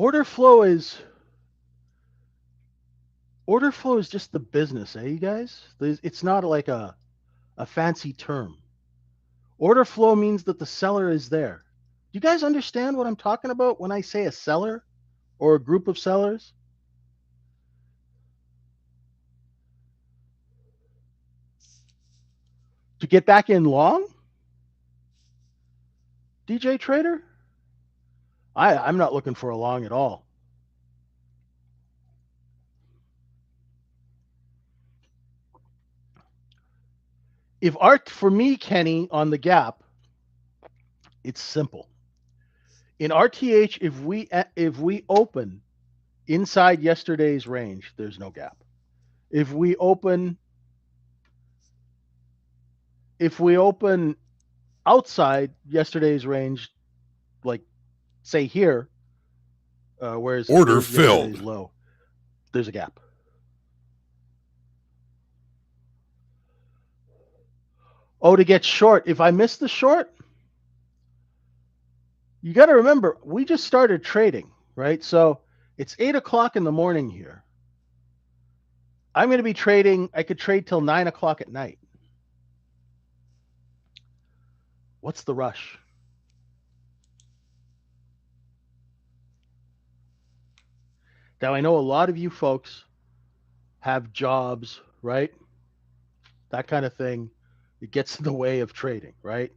order flow is order flow is just the business, you guys? It's not like a fancy term. Order flow means that the seller is there. Do you guys understand what I'm talking about when I say a seller or a group of sellers? To get back in long? DJ Trader? I'm not looking for a long at all. If art for me, Kenny, on the gap, it's simple. In RTH, if we open inside yesterday's range, there's no gap. If we open if we open outside yesterday's range, like say here, whereas Order here's filled. yesterday's low, there's a gap. Oh, to get short, if I miss the short, you got to remember we just started trading, right? So it's 8 o'clock in the morning here. I'm going to be trading. I could trade till 9 o'clock at night. What's the rush? Now, I know a lot of you folks have jobs, right? That kind of thing. It gets in the way of trading, right?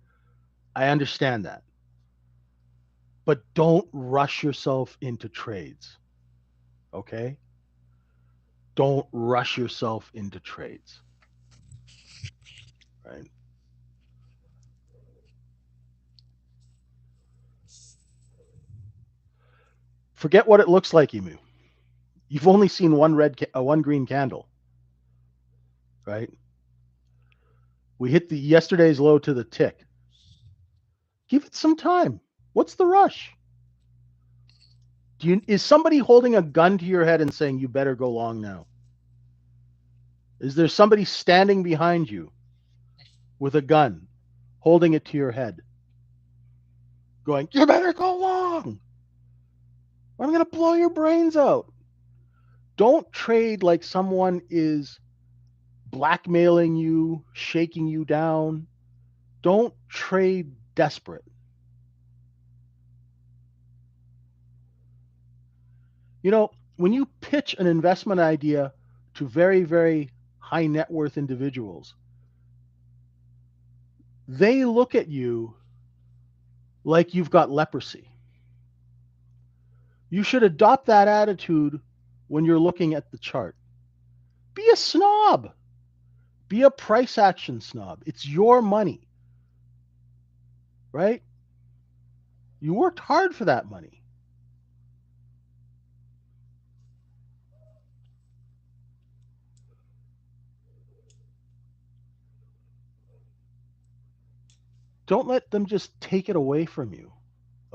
I understand that. But don't rush yourself into trades, okay? Don't rush yourself into trades, right? Forget what it looks like, Emu. You've only seen one green candle, right? We hit the yesterday's low to the tick. Give it some time. What's the rush? Is somebody holding a gun to your head and saying you better go long now? Is there somebody standing behind you with a gun, holding it to your head, going, "You better go long. I'm going to blow your brains out." Don't trade like someone is blackmailing you, shaking you down. Don't trade desperate. You know, when you pitch an investment idea to very, very high net worth individuals, they look at you like you've got leprosy. You should adopt that attitude when you're looking at the chart. Be a snob. Be a price action snob. It's your money, right? You worked hard for that money. Don't let them just take it away from you,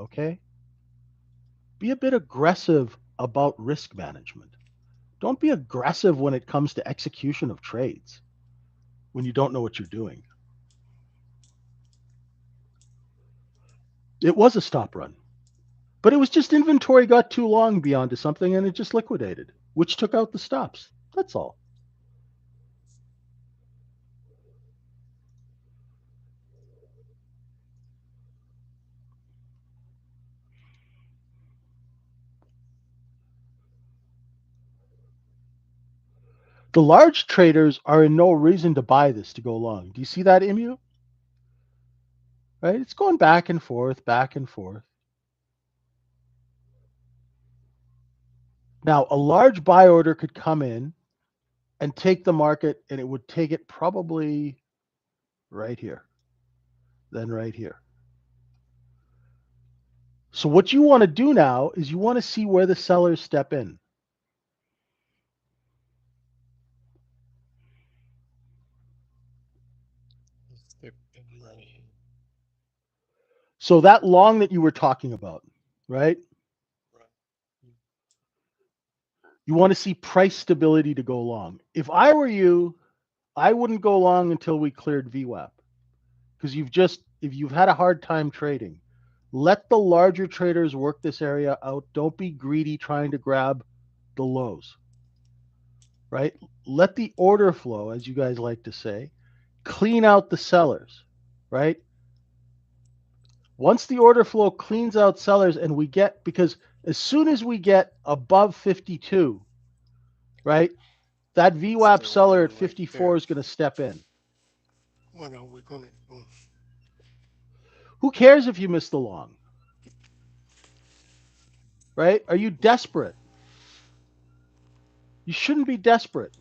okay? Be a bit aggressive about risk management. Don't be aggressive when it comes to execution of trades when you don't know what you're doing. It was a stop run, but it was just inventory got too long beyond to something and it just liquidated, which took out the stops. That's all. The large traders are in no reason to buy this to go long. Do you see that, Imu? Right? It's going back and forth, back and forth. Now, a large buy order could come in and take the market, and it would take it probably right here, then right here. So, what you want to do now is you want to see where the sellers step in. So, that long that you were talking about, right? You want to see price stability to go long. If I were you, I wouldn't go long until we cleared VWAP because if you've had a hard time trading, Let the larger traders work this area out. Don't be greedy trying to grab the lows, right? Let the order flow, as you guys like to say, clean out the sellers, right? Once the order flow cleans out sellers and we get, because as soon as we get above 52, right, that VWAP Stay seller at right 54 there. is going to step in. What are we gonna do? Who cares if you miss the long, right? Are you desperate? You shouldn't be desperate.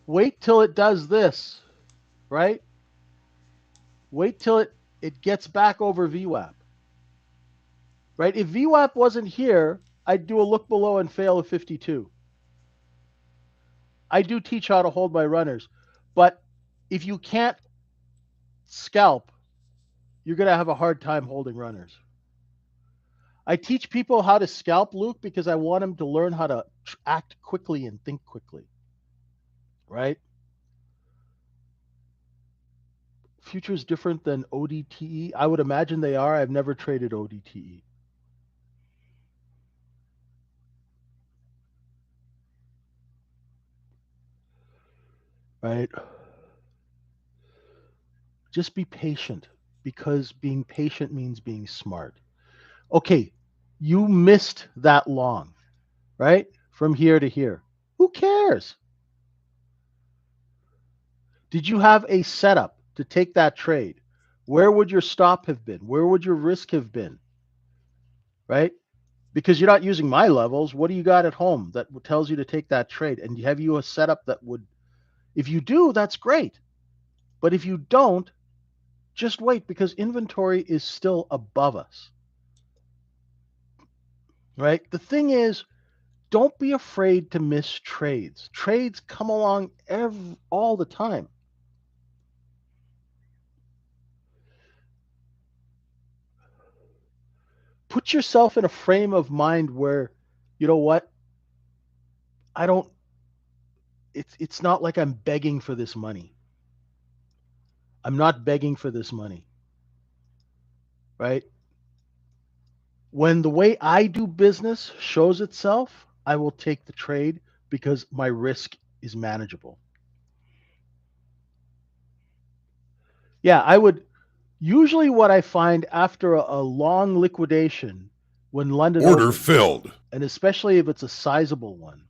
Wait till it does this, right? Wait till it gets back over VWAP, right? If VWAP wasn't here, I'd do a look below and fail at 52. I do teach how to hold my runners, but if you can't scalp, you're going to have a hard time holding runners. I teach people how to scalp, Luke, because I want them to learn how to act quickly and think quickly, right? Futures different than ODTE? I would imagine they are. I've never traded ODTE. Right? Just be patient because being patient means being smart. Okay, you missed that long, right? From here to here. Who cares? Did you have a setup to take that trade? Where would your stop have been? Where would your risk have been? Right? Because you're not using my levels. What do you got at home that tells you to take that trade? And have you a setup that would, if you do, that's great. But if you don't, just wait because inventory is still above us. Right? The thing is, don't be afraid to miss trades. Trades come along all the time. Put yourself in a frame of mind where, you know what, I don't. It's not like I'm begging for this money. I'm not begging for this money, right? When the way I do business shows itself, I will take the trade because my risk is manageable. Yeah, I would. Usually, what I find after a long liquidation when London Order opens, filled. and especially if it's a sizable one,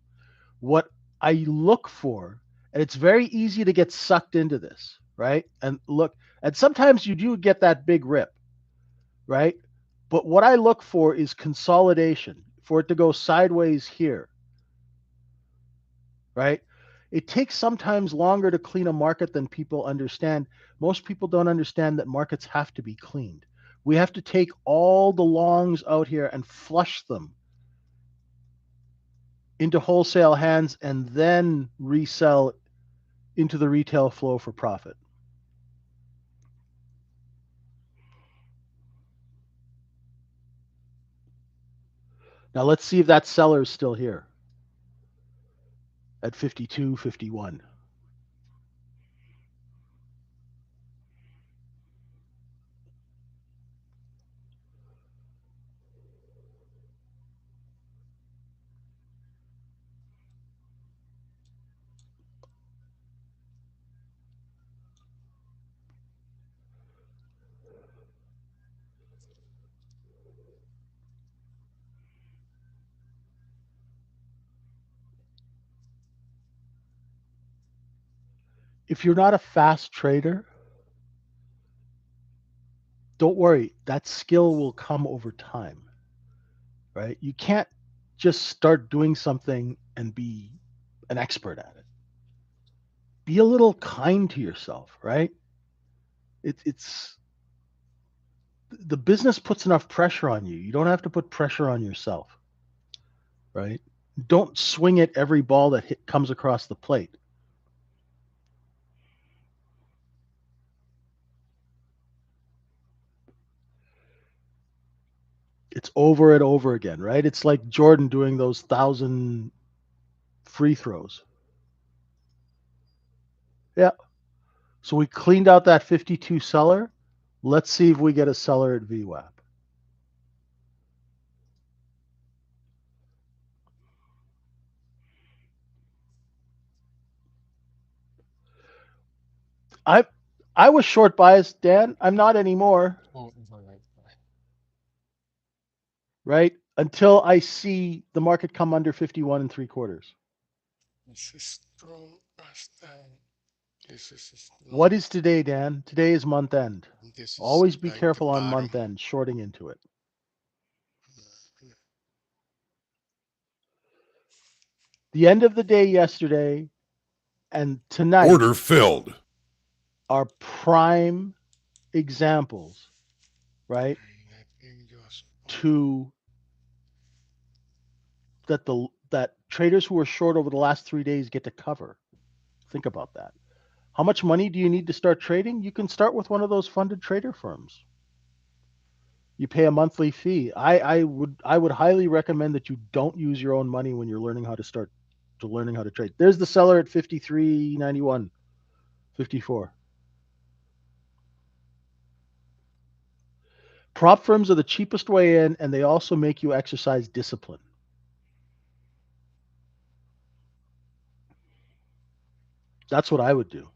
what I look for, and it's very easy to get sucked into this, right? And look, and sometimes you do get that big rip, right? But what I look for is consolidation, for it to go sideways here, right? It takes sometimes longer to clean a market than people understand. Most people don't understand that markets have to be cleaned. We have to take all the longs out here and flush them into wholesale hands and then resell into the retail flow for profit. Now let's see if that seller is still here at 52, 51. If you're not a fast trader, don't worry, that skill will come over time, right? You can't just start doing something and be an expert at it. Be a little kind to yourself, right? It's the business puts enough pressure on you. You don't have to put pressure on yourself, right? Don't swing at every ball that comes across the plate. It's over and over again, right? It's like Jordan doing those 1,000 free throws. Yeah. So we cleaned out that 52 seller. Let's see if we get a seller at VWAP. I I was short biased, Dan. I'm not anymore, Oh, right. right? Until I see the market come under 51 and three quarters. This is strong as that. This is What long. is today, Dan? Today is month end. This is Always be like the careful on month bottom. end, shorting into it. The end of the day yesterday and tonight Order filled. are prime examples, right? I think just To that traders who are short over the last 3 days get to cover. Think about that. How much money do you need to start trading? You can start with one of those funded trader firms. You pay a monthly fee. I would highly recommend that you don't use your own money when you're learning how to start to learning how to trade. There's the seller at 53.91, 54. Prop firms are the cheapest way in, and they also make you exercise discipline. That's what I would do.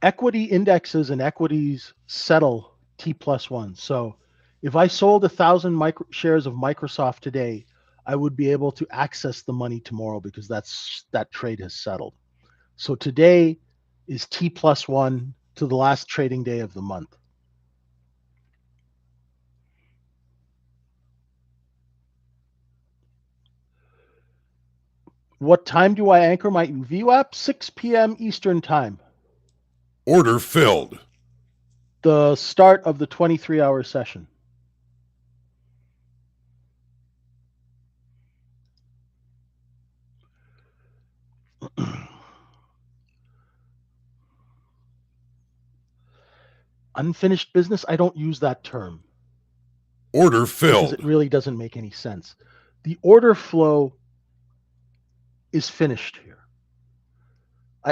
Equity indexes and equities settle T plus one. So if I sold 1,000 shares of Microsoft today, I would be able to access the money tomorrow because that trade has settled. So today is T plus one to the last trading day of the month. What time do I anchor my VWAP? 6 p.m. Eastern time, Order filled. the start of the 23-hour session. Unfinished business, I don't use that term Order because it filled. really doesn't make any sense. The order flow is finished here.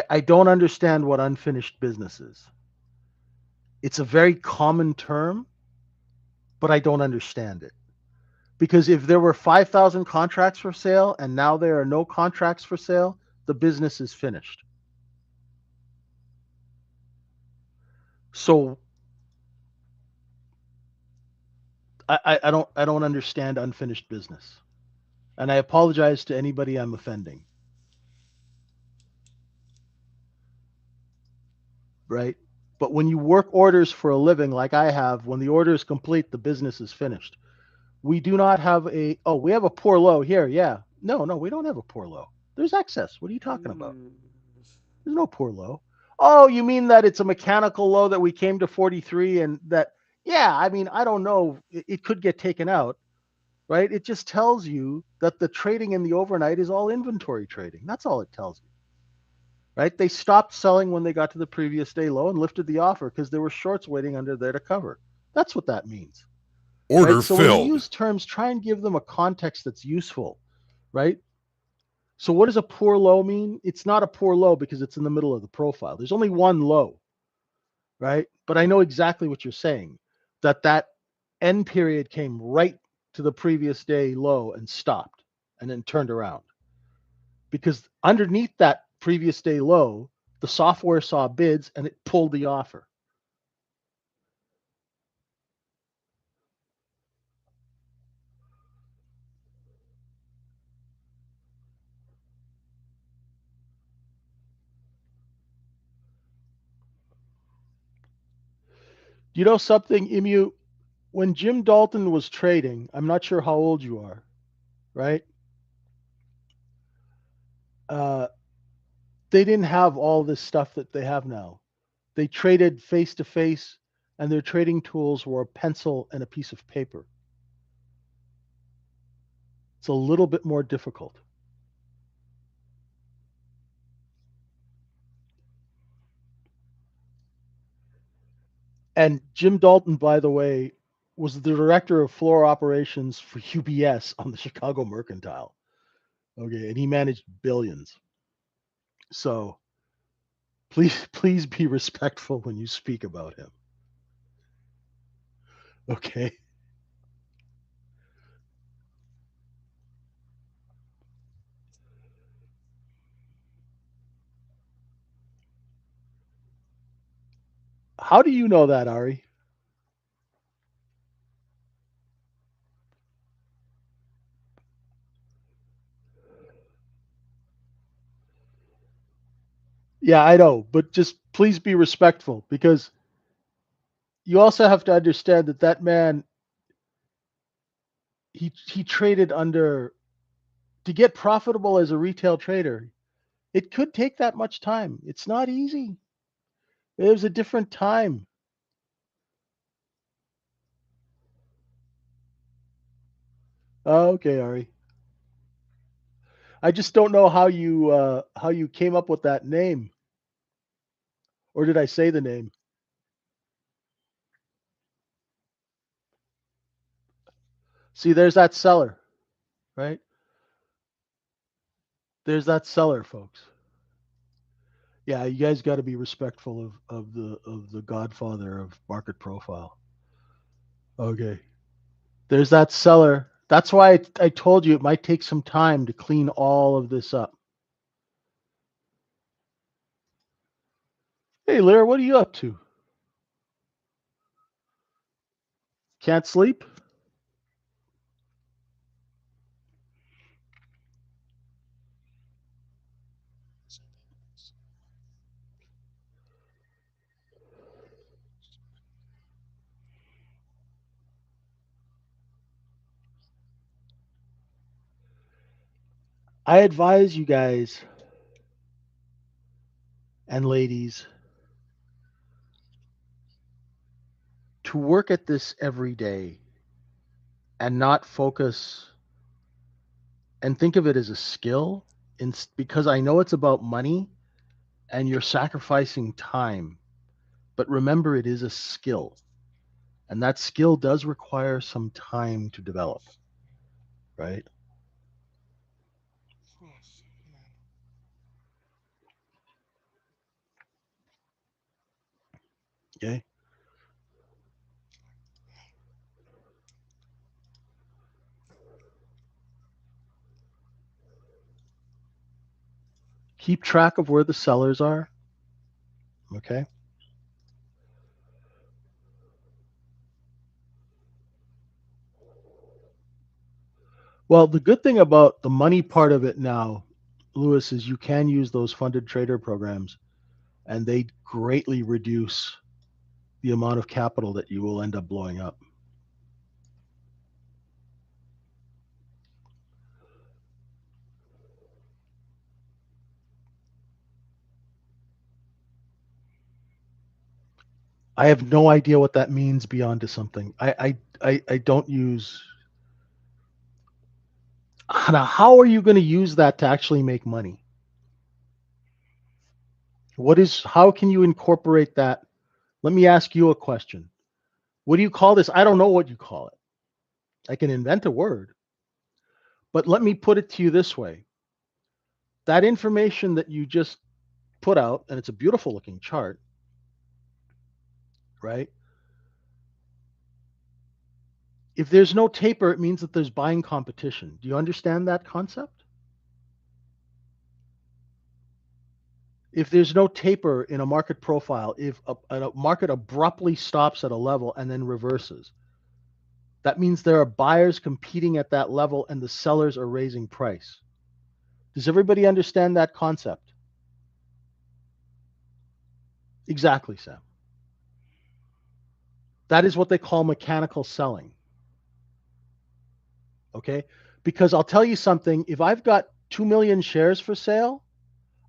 I don't understand what unfinished business is. It's a very common term, but I don't understand it. Because if there were 5,000 contracts for sale and now there are no contracts for sale, the business is finished. So I don't understand unfinished business. And I apologize to anybody I'm offending, right? But when you work orders for a living like I have, when the order is complete, the business is finished. We do not have we have a poor low here. Yeah. No, no, we don't have a poor low. There's excess. What are you talking about? mm, There's no poor low. Oh, you mean that it's a mechanical low that we came to 43 and that, yeah, I mean, I don't know. It could get taken out, right? It just tells you that the trading in the overnight is all inventory trading. That's all it tells you, right? They stopped selling when they got to the previous day low and lifted the offer because there were shorts waiting under there to cover. That's what that means, right? Order So when you filled. use terms, try and give them a context that's useful, right? So what does a poor low mean? It's not a poor low because it's in the middle of the profile. There's only one low, right? But I know exactly what you're saying, that end period came right to the previous day low and stopped and then turned around. Because underneath that previous day low, the software saw bids and it pulled the offer. You know something, Emu? When Jim Dalton was trading, I'm not sure how old you are, right? Uh, they didn't have all this stuff that they have now. They traded face to face, and their trading tools were a pencil and a piece of paper. It's a little bit more difficult. And Jim Dalton, by the way, was the director of floor operations for UBS on the Chicago Mercantile. Okay, and he managed billions. So please be respectful when you speak about him. Okay. How do you know that, Ari? Yeah, I know, but just please be respectful because you also have to understand that that man he traded under to get profitable as a retail trader. It could take that much time. It's not easy. It was a different time. Oh, okay, Ari. I just don't know how you came up with that name, or did I say the name? See, there's that seller, right? There's that seller, folks. Yeah, you guys got to be respectful of the Godfather of market profile. Okay, there's that seller. That's why I told you it might take some time to clean all of this up. Hey, Lyra, what are you up to? Can't sleep? I advise you guys and ladies to work at this every day and not focus and think of it as a skill because I know it's about money and you're sacrificing time. But remember, it is a skill, and that skill does require some time to develop, right? Yes. Okay. Keep track of where the sellers are. Okay. Well, the good thing about the money part of it now, Lewis, is you can use those funded trader programs and they greatly reduce the amount of capital that you will end up blowing up. I have no idea what that means beyond to something. I don't use. Now, how are you going to use that to actually make money? What is? How can you incorporate that? Let me ask you a question. What do you call this? I don't know what you call it. I can invent a word, but let me put it to you this way. That information that you just put out, and it's a beautiful looking chart, right? If there's no taper, it means that there's buying competition. Do you understand that concept? If there's no taper in a market profile, if a market abruptly stops at a level and then reverses, that means there are buyers competing at that level and the sellers are raising price. Does everybody understand that concept? Exactly, Sam. That is what they call mechanical selling. Okay? Because I'll tell you something, if I've got 2 million shares for sale,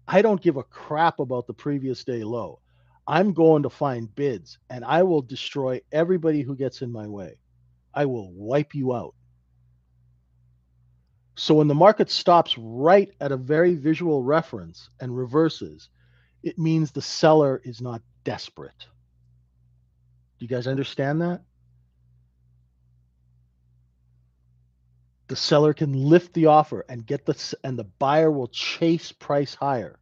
I don't give a crap about the previous day low. I'm going to find bids and I will destroy everybody who gets in my way. I will wipe you out. So when the market stops right at a very visual reference and reverses, it means the seller is not desperate. Do you guys understand that? The seller can lift the offer and and the buyer will chase price higher.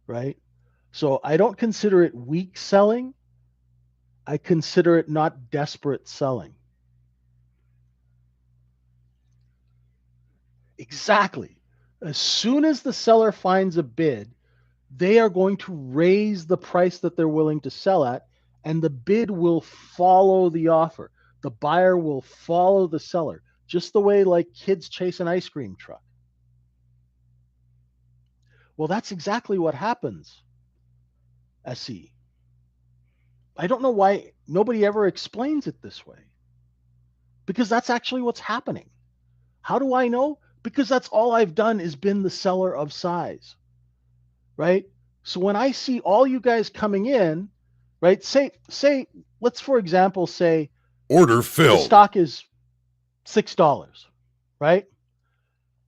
Right? So I don't consider it weak selling. I consider it not desperate selling. Exactly. As soon as the seller finds a bid, they are going to raise the price that they're willing to sell at, and the bid will follow the offer. The buyer will follow the seller, just the way like kids chase an ice cream truck. Well, that's exactly what happens, SE. I don't know why nobody ever explains it this way, because that's actually what's happening. How do I know? Because that's all I've done is been the seller of size, right? So when I see all you guys coming in, right? Say, let's for example say Order the filled. stock is $6, right?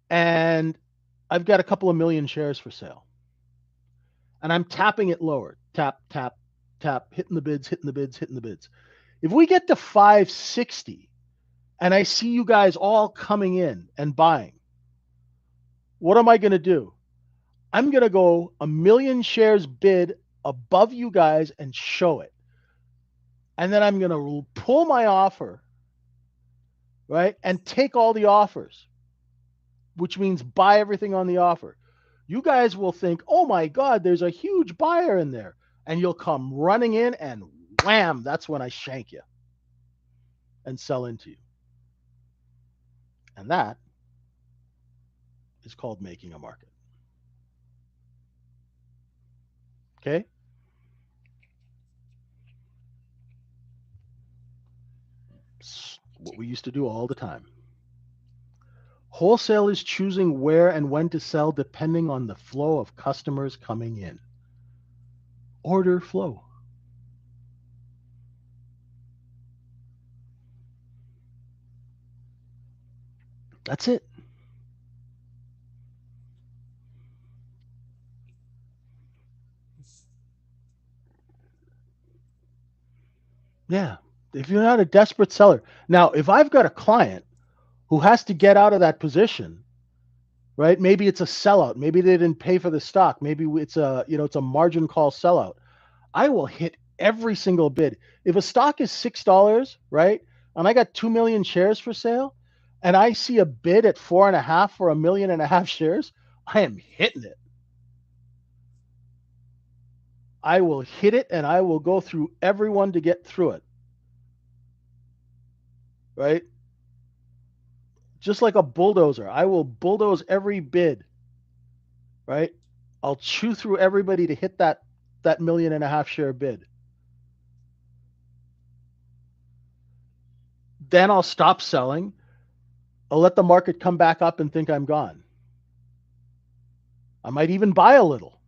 And I've got a couple of million shares for sale, and I'm tapping it lower, tap, tap, tap, hitting the bids, hitting the bids, hitting the bids. If we get to 560, and I see you guys all coming in and buying, what am I going to do? I'm going to go a million shares bid above you guys and show it. And then I'm going to pull my offer, right? And take all the offers, which means buy everything on the offer. You guys will think, oh my God, there's a huge buyer in there. And you'll come running in and wham, that's when I shank you and sell into you. And that is called making a market. Okay? It's what we used to do all the time. Wholesale is choosing where and when to sell depending on the flow of customers coming in. Order flow. That's it. Yeah. If you're not a desperate seller. Now, if I've got a client who has to get out of that position, right? Maybe it's a sellout. Maybe they didn't pay for the stock. Maybe it's a margin call sellout. I will hit every single bid. If a stock is $6, right? And I got 2 million shares for sale, and I see a bid at 4.5 for 1.5 million shares, I am hitting it. I will hit it and I will go through everyone to get through it. Right? Just like a bulldozer. I will bulldoze every bid. Right? I'll chew through everybody to hit that 1.5 million share bid. Then I'll stop selling. I'll let the market come back up and think I'm gone. I might even buy a little.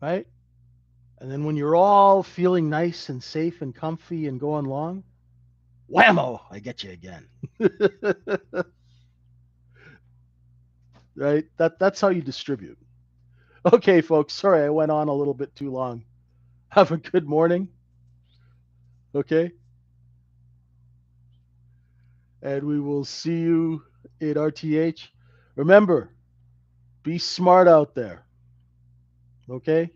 Right? And then when you're all feeling nice and safe and comfy and going long, whammo, I get you again. Right? That's how you distribute. Okay, folks. Sorry, I went on a little bit too long. Have a good morning. Okay? And we will see you at RTH. Remember, be smart out there. Okay?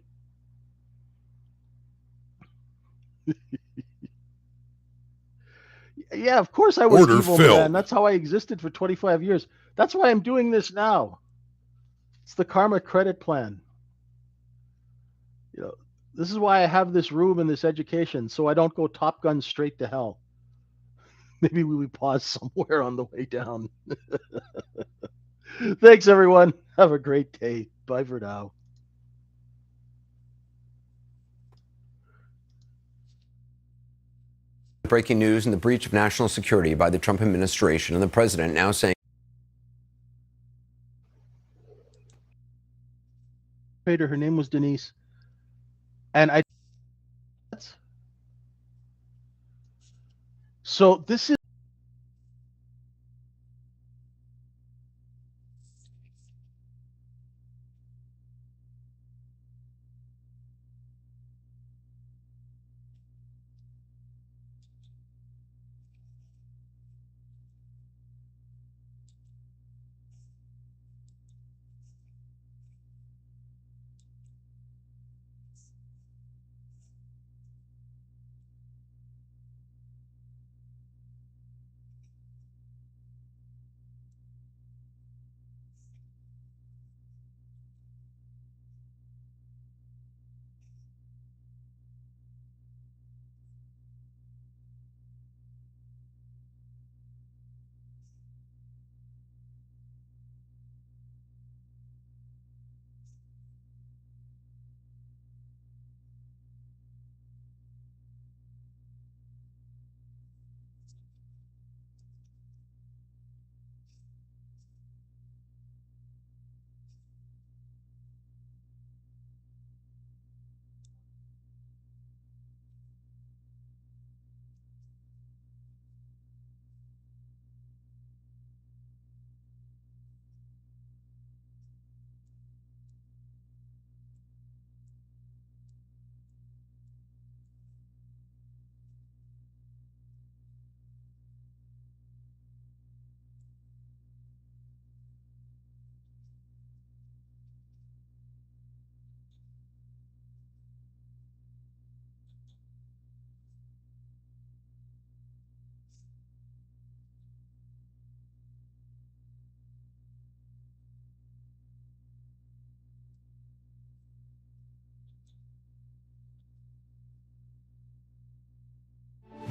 Yeah, of course I was Order evil, man. filled. That's how I existed for 25 years. That's why I'm doing this now. It's the karma credit plan. You know, this is why I have this room and this education, so I don't go Top Gun straight to hell. Maybe we would pause somewhere on the way down. Thanks, everyone. Have a great day. Bye for now. Breaking news in the breach of national security by the Trump administration, and the president now saying Her name was Denise. And so this is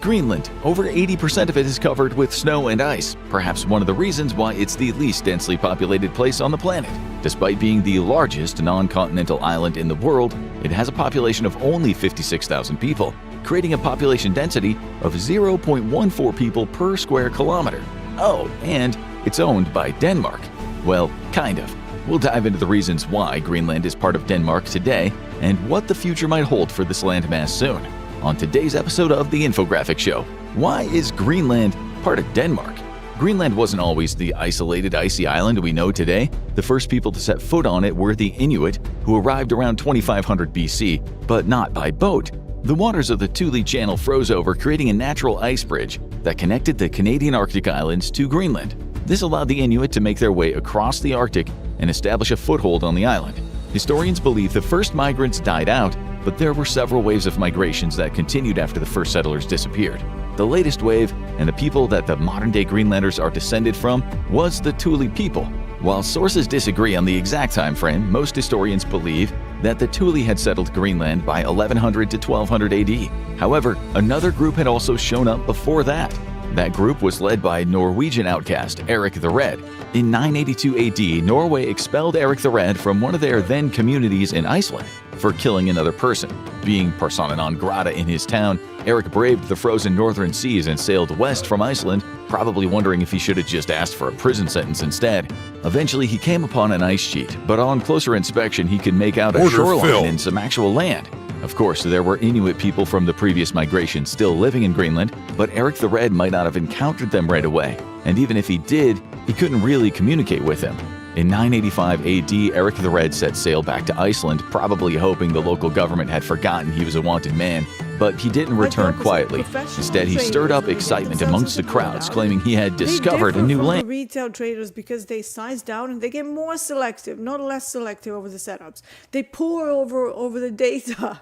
Greenland, over 80% of it is covered with snow and ice, perhaps one of the reasons why it's the least densely populated place on the planet. Despite being the largest non-continental island in the world, it has a population of only 56,000 people, creating a population density of 0.14 people per square kilometer. Oh, and it's owned by Denmark. Well, kind of. We'll dive into the reasons why Greenland is part of Denmark today and what the future might hold for this landmass soon. On today's episode of The Infographic Show, why is Greenland part of Denmark? Greenland wasn't always the isolated icy island we know today. The first people to set foot on it were the Inuit, who arrived around 2500 BC, but not by boat. The waters of the Thule Channel froze over, creating a natural ice bridge that connected the Canadian Arctic islands to Greenland. This allowed the Inuit to make their way across the Arctic and establish a foothold on the island. Historians believe the first migrants died out, but there were several waves of migrations that continued after the first settlers disappeared. The latest wave, and the people that the modern-day Greenlanders are descended from, was the Thule people. While sources disagree on the exact time frame, most historians believe that the Thule had settled Greenland by 1100 to 1200 AD. However, another group had also shown up before that. That group was led by Norwegian outcast Erik the Red. In 982 AD, Norway expelled Erik the Red from one of their then communities in Iceland for killing another person. Being persona non grata in his town, Erik braved the frozen northern seas and sailed west from Iceland, probably wondering if he should have just asked for a prison sentence instead. Eventually, he came upon an ice sheet, but on closer inspection, he could make out a Order shoreline filled. and some actual land. Of course, there were Inuit people from the previous migration still living in Greenland, but Erik the Red might not have encountered them right away. And even if he did, he couldn't really communicate with them. In 985 AD, Erik the Red set sail back to Iceland, probably hoping the local government had forgotten he was a wanted man. But he didn't return quietly. Instead, he stirred up excitement amongst the crowds, claiming he had discovered a new from land. the retail traders because they size down and they get more selective, not less selective over the setups. They pour over the data,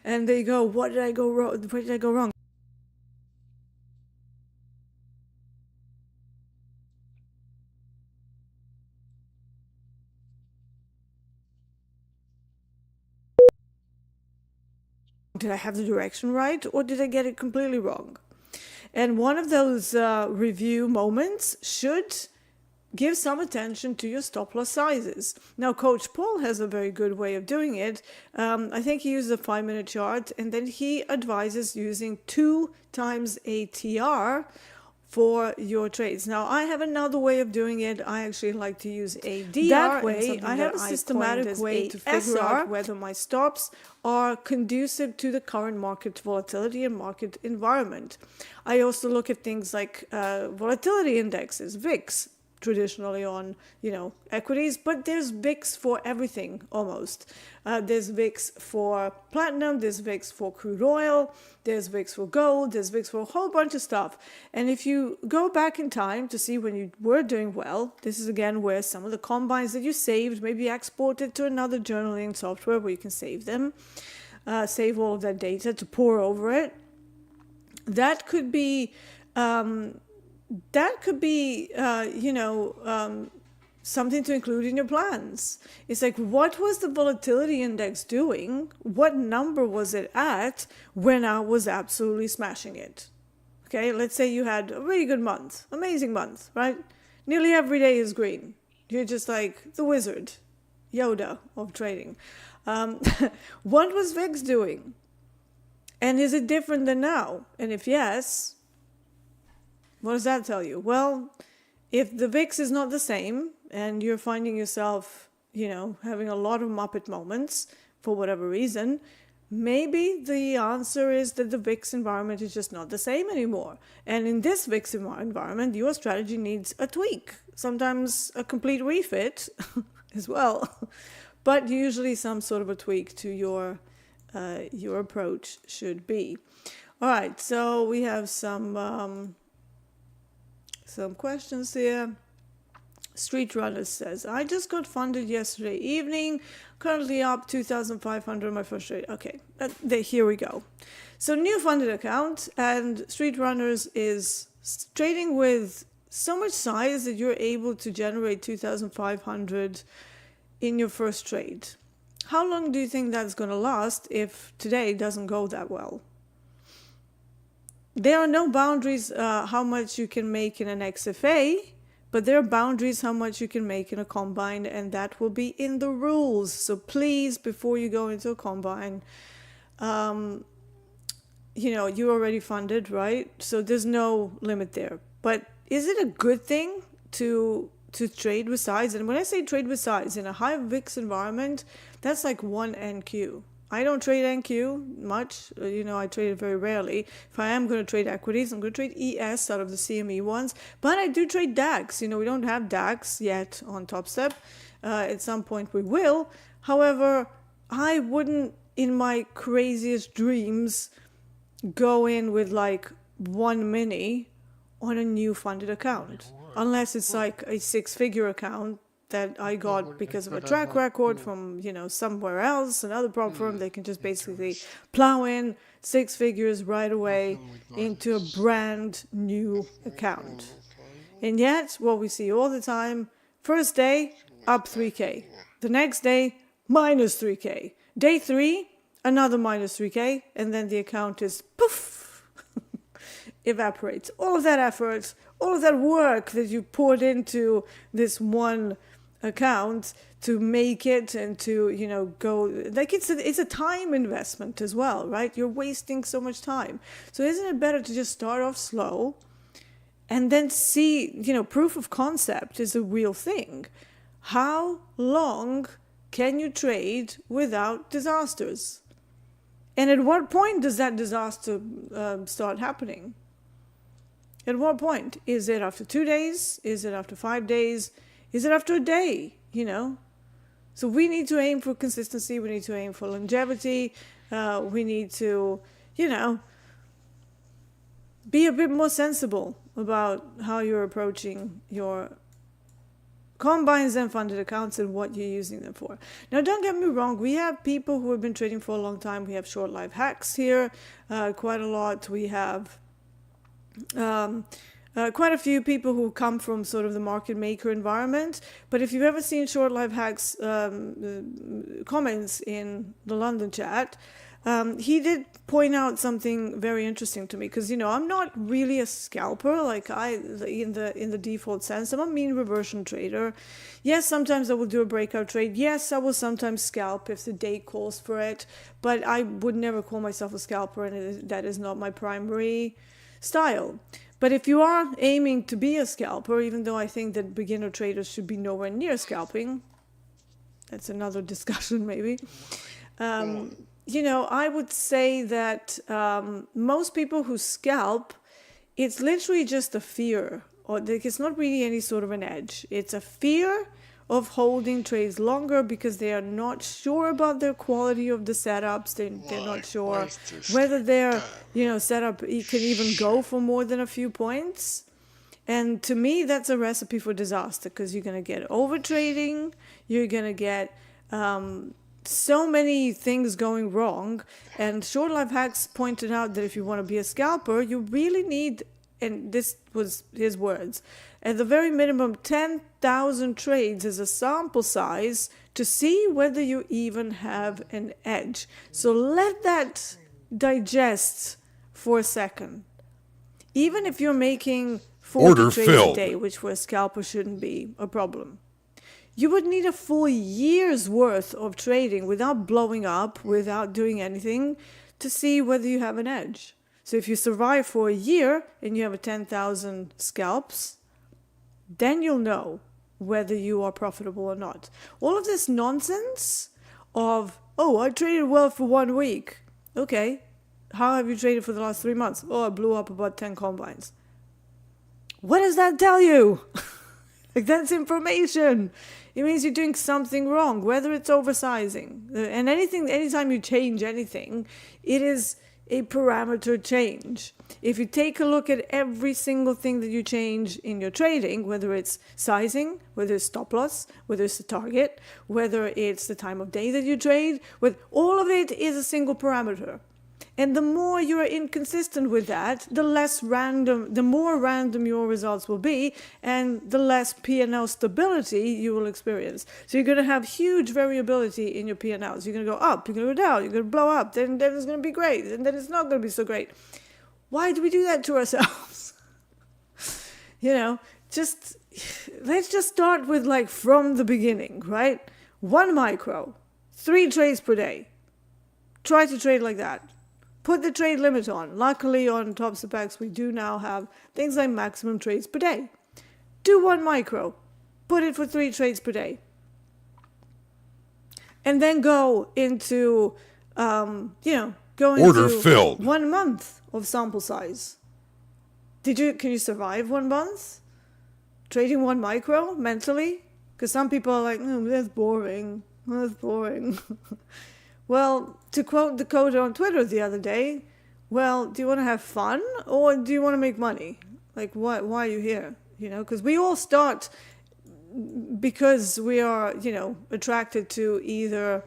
and they go, "What did I go wrong? Where did I go wrong?" Did I have the direction right, or did I get it completely wrong? And one of those review moments should give some attention to your stop loss sizes. Now, Coach Paul has a very good way of doing it. I think he uses a 5-minute chart, and then he advises using 2 times ATR for your trades. Now, I have another way of doing it. I actually like to use ADR. That way, I have a systematic way to figure out whether my stops are conducive to the current market volatility and market environment. I also look at things like volatility indexes, VIX, traditionally on, equities, but there's VIX for everything almost. There's VIX for platinum, there's VIX for crude oil, there's VIX for gold, there's VIX for a whole bunch of stuff. And if you go back in time to see when you were doing well, this is again where some of the combines that you saved may be exported to another journaling software where you can save them, save all of that data to pour over it. That could be something to include in your plans. It's like, what was the volatility index doing? What number was it at when I was absolutely smashing it? Okay, let's say you had a really good month, amazing month, right? Nearly every day is green. You're just like the wizard, Yoda of trading. What was VIX doing? And is it different than now? And if yes, what does that tell you? Well, if the VIX is not the same and you're finding yourself, having a lot of Muppet moments for whatever reason, maybe the answer is that the VIX environment is just not the same anymore. And in this VIX environment, your strategy needs a tweak, sometimes a complete refit as well, but usually some sort of a tweak to your approach should be. All right, so we have some questions here. Street Runner says, I just got funded yesterday evening, currently up 2,500 my first trade. Okay, here we go. So new funded account, and Street Runners is trading with so much size that you're able to generate 2,500 in your first trade. How long do you think that's going to last if today doesn't go that well? there are no boundaries how much you can make in an XFA, but there are boundaries how much you can make in a combine, and that will be in the rules. So please, before you go into a combine, you're already funded, right? So there's no limit there. But is it a good thing to trade with size? And when I say trade with size, in a high VIX environment, that's like 1 NQ. I don't trade NQ much. I trade it very rarely. If I am going to trade equities, I'm going to trade ES out of the CME ones. But I do trade DAX. We don't have DAX yet on TopStep. At some point we will. However, I wouldn't, in my craziest dreams, go in with like 1 mini on a new funded account. Unless it's like a 6-figure account that I got because of a track record from, somewhere else, another prop firm. They can just basically plow in 6 figures right away into a brand new account. And yet, what we see all the time, first day, up 3K. The next day, minus 3K. Day 3, another minus 3K. And then the account is poof, evaporates. All of that effort, all of that work that you poured into this one account to make it and to go, like, it's a time investment as well, right? You're wasting so much time. So isn't it better to just start off slow and then see, proof of concept is a real thing. How long can you trade without disasters? And at what point does that disaster start happening? At what point? Is it after 2 days? Is it after 5 days? Is it after a day? So we need to aim for consistency. We need to aim for longevity. We need to, be a bit more sensible about how you're approaching your combines and funded accounts and what you're using them for. Now, don't get me wrong. We have people who have been trading for a long time. We have short life hacks here, quite a lot. We have quite a few people who come from sort of the market maker environment. But if you've ever seen Short Life Hacks comments in the London chat, he did point out something very interesting to me, because I'm not really a scalper like in the default sense. I'm a mean reversion trader. Yes, sometimes I will do a breakout trade. Yes, I will sometimes scalp if the day calls for it, but I would never call myself a scalper, and that is not my primary style. But if you are aiming to be a scalper, even though I think that beginner traders should be nowhere near scalping, that's another discussion maybe. I would say that most people who scalp, it's literally just a fear, or it's not really any sort of an edge. It's a fear of holding trades longer because they are not sure about their quality of the setups. They're not sure whether their setup can even go for more than a few points. And to me, that's a recipe for disaster, because you're going to get over trading. You're going to get so many things going wrong. And Short Life Hacks pointed out that if you want to be a scalper, you really need, and this was his words, at the very minimum 10,000 trades as a sample size to see whether you even have an edge. So let that digest for a second. Even if you're making 40 trades a day, which for a scalper shouldn't be a problem, you would need a full year's worth of trading without blowing up, without doing anything, to see whether you have an edge. So if you survive for a year and you have 10,000 scalps, then you'll know whether you are profitable or not. All of this nonsense of, I traded well for 1 week. Okay, how have you traded for the last 3 months? I blew up about 10 combines. What does that tell you? That's information. It means you're doing something wrong, whether it's oversizing. And anytime you change anything, it is a parameter change. If you take a look at every single thing that you change in your trading, whether it's sizing, whether it's stop loss, whether it's the target, whether it's the time of day that you trade, all of it is a single parameter. And the more you're inconsistent with that, the more random your results will be, and the less P&L stability you will experience. So you're going to have huge variability in your P&Ls. You're going to go up, you're going to go down, you're going to blow up, then it's going to be great, and then it's not going to be so great. Why do we do that to ourselves? Let's just start with like from the beginning, right? 1 micro, 3 trades per day. Try to trade like that. Put the trade limit on. Luckily on TopStepX we do now have things like maximum trades per day. Do 1 micro. Put it for 3 trades per day. And then go into, Order filled. 1 month of sample size. Can you survive 1 month? Trading 1 micro mentally? Because some people are like, that's boring. That's boring. Well, to quote the coder on Twitter the other day, well, do you want to have fun or do you want to make money? Like, why are you here? Because we all start because we are, attracted to either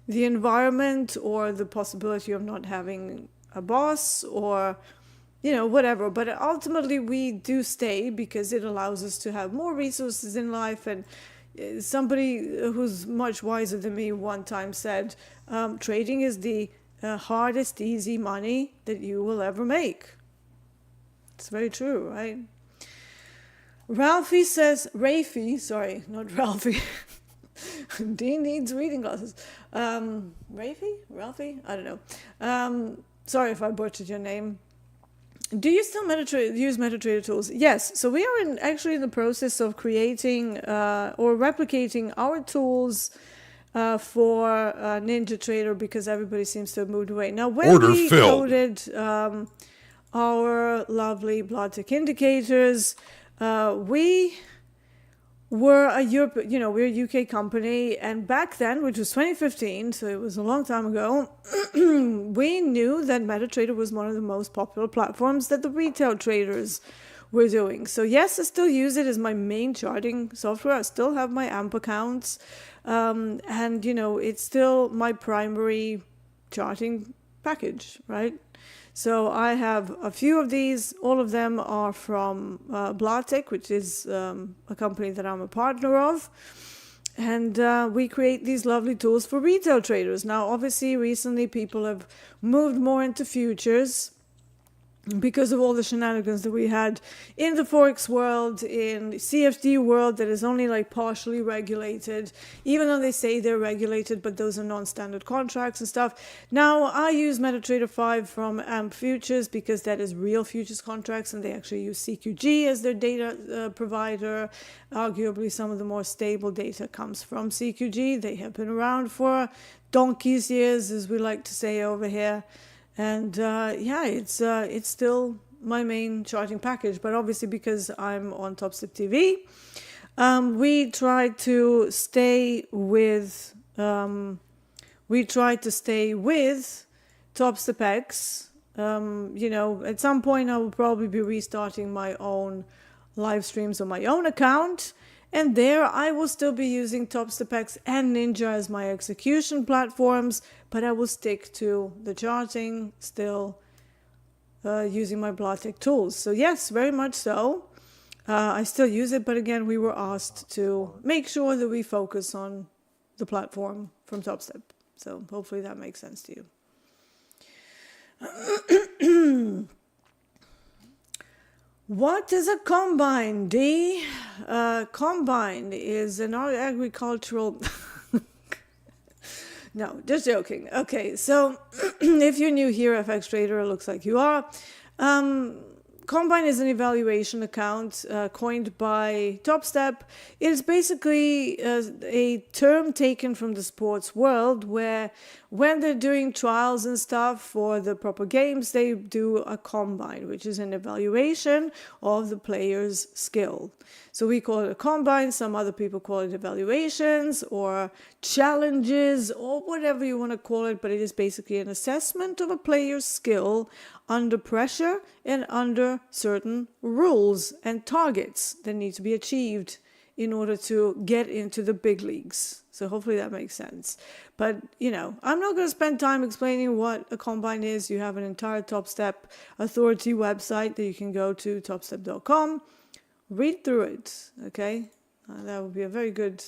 the environment or the possibility of not having a boss or, whatever. But ultimately we do stay because it allows us to have more resources in life. And somebody who's much wiser than me one time said, trading is the hardest easy money that you will ever make. It's very true, right? Ralphie says, sorry, not Ralphie. Dean needs reading glasses. Ralphie? I don't know. Sorry if I butchered your name. Do you still use MetaTrader tools? Yes. So we are actually in the process of creating or replicating our tools for NinjaTrader because everybody seems to have moved away. Now, when we coded our lovely Blottek indicators, we were we're a UK company, and back then, which was 2015, so it was a long time ago, we knew that MetaTrader was one of the most popular platforms that the retail traders were doing. So yes, I still use it as my main charting software. I still have my AMP accounts, and it's still my primary charting package, right? So I have a few of these. All of them are from Blottek, which is a company that I'm a partner of. And we create these lovely tools for retail traders. Now, obviously, recently people have moved more into futures because of all the shenanigans that we had in the Forex world, in the CFD world that is only like partially regulated, even though they say they're regulated, but those are non-standard contracts and stuff. Now, I use MetaTrader 5 from AMP Futures because that is real futures contracts, and they actually use CQG as their data provider. Arguably, some of the more stable data comes from CQG. They have been around for donkey's years, as we like to say over here. And it's still my main charting package. But obviously, because I'm on TopStep TV, we try to stay with TopStepX. At some point, I will probably be restarting my own live streams on my own account. And there I will still be using TopStepX and Ninja as my execution platforms, but I will stick to the charting, still using my Blottek tools. So yes, very much so. I still use it, but again, we were asked to make sure that we focus on the platform from TopStep. So hopefully that makes sense to you. What is a combine, D? Combine is an agricultural... No, just joking. Okay, so if you're new here, FX Trader, it looks like you are. Combine is an evaluation account coined by TopStep. It is basically a term taken from the sports world where when they're doing trials and stuff for the proper games, they do a combine, which is an evaluation of the player's skill. So we call it a combine. Some other people call it evaluations or challenges or whatever you want to call it. But it is basically an assessment of a player's skill under pressure and under certain rules and targets that need to be achieved in order to get into the big leagues. So hopefully that makes sense. But, I'm not going to spend time explaining what a combine is. You have an entire TopStep authority website that you can go to, topstep.com. Read through it, okay? That would be a very good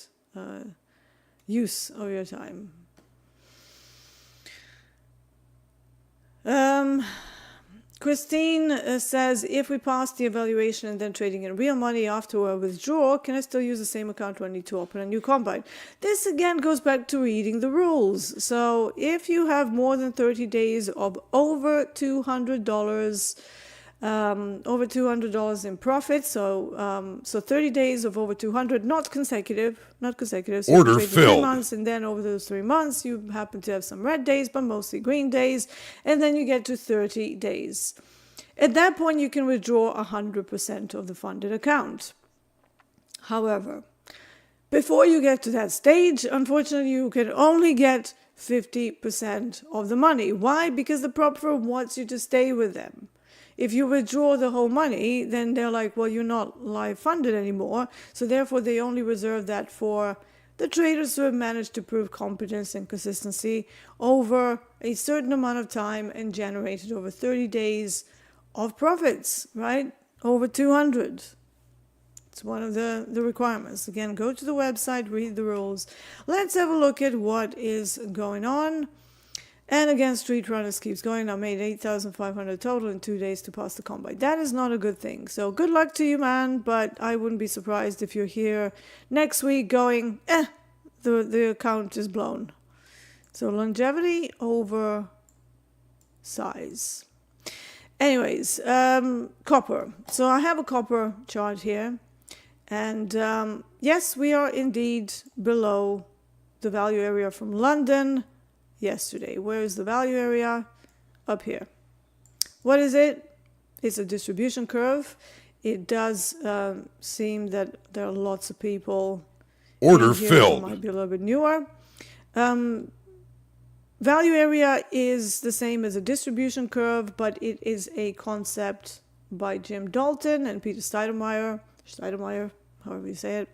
use of your Christine says, if we pass the evaluation and then trading in real money after a withdrawal, can I still use the same account when I need to open a new combine? This again goes back to reading the rules. So if you have more than 30 days of over $200, over $200 in profit, so 30 days of over 200, not consecutive. So Order you trade for 3 filled. months, and then over those 3 months you happen to have some red days, but mostly green days, and then you get to 30 days. At that point you can withdraw 100% of the funded account. However, before you get to that stage, unfortunately you can only get 50% of the money. Why? Because the prop firm wants you to stay with them. If you withdraw the whole money, then they're like, well, you're not live funded anymore. So therefore, they only reserve that for the traders who have managed to prove competence and consistency over a certain amount of time and generated over 30 days of profits, right? Over 200. It's one of the requirements. Again, go to the website, read the rules. Let's have a look at what is going on. And again, Street Runners keeps going. I made 8,500 total in 2 days to pass the combine. That is not a good thing. So good luck to you, man. But I wouldn't be surprised if you're here next week going, the account is blown. So longevity over size. Anyways, copper. So I have a copper chart here. And yes, we are indeed below the value area from London yesterday. Where is the value area? Up here. What is it? It's a distribution curve. It does seem that there are lots of people Order in here filled. who might be a little bit newer. Value area is the same as a distribution curve, but it is a concept by Jim Dalton and Peter Steidemeyer, however you say it.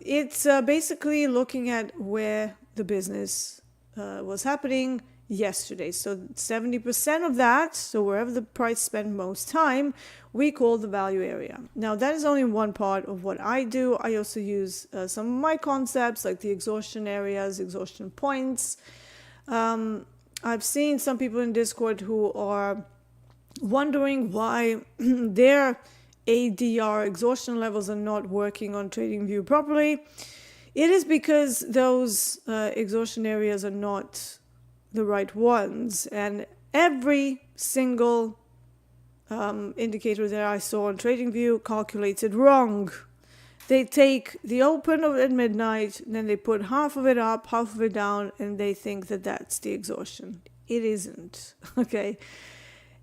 It's basically looking at where the business was happening yesterday. So 70% of that, so wherever the price spent most time, we call the value area. Now that is only one part of what I do. I also use some of my concepts like the exhaustion areas, exhaustion points. I've seen some people in Discord who are wondering why their ADR exhaustion levels are not working on TradingView properly. It is because those exhaustion areas are not the right ones, and every single indicator that I saw on TradingView calculates it wrong. They take the open at midnight, and then they put half of it up, half of it down, and they think that that's the exhaustion. It isn't, okay?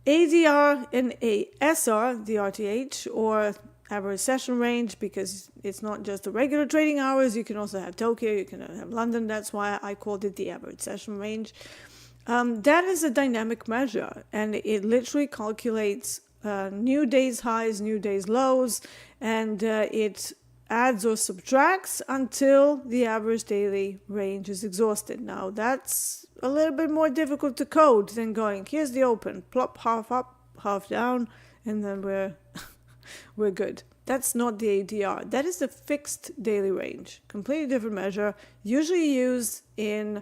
ADR and ASR, the RTH, or average session range, because it's not just the regular trading hours, you can also have Tokyo, you can have London. That's why I called it the average session range. That is a dynamic measure, and it literally calculates new days highs, new days lows, and it adds or subtracts until the average daily range is exhausted. Now that's a little bit more difficult to code than going, here's the open, plop, half up, half down, and then we're good. That's not the ADR. That is the fixed daily range. Completely different measure, usually used in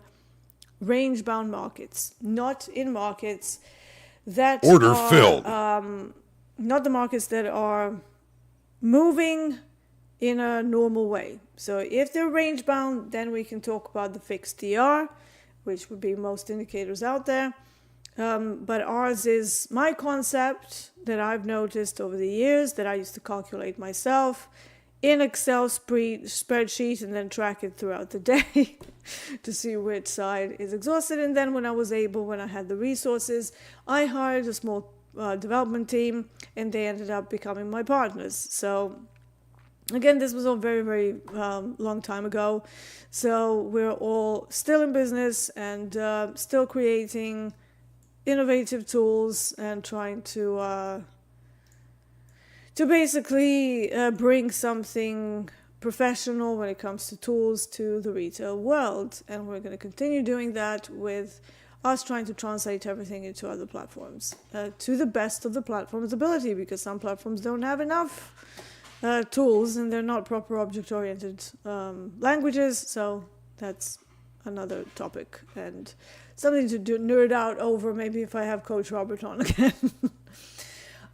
range-bound markets, not in markets that Order are, filled. not the markets that are moving in a normal way. So if they're range-bound, then we can talk about the fixed DR, which would be most indicators out there. But ours is my concept that I've noticed over the years that I used to calculate myself in Excel spreadsheet and then track it throughout the day to see which side is exhausted. And then when I had the resources, I hired a small development team, and they ended up becoming my partners. So again, this was all very, very long time ago. So we're all still in business and still creating innovative tools and trying to basically bring something professional when it comes to tools to the retail world. And we're going to continue doing that with us trying to translate everything into other platforms to the best of the platform's ability, because some platforms don't have enough tools and they're not proper object-oriented languages. So that's another topic. And something to nerd out over, maybe if I have Coach Robert on again.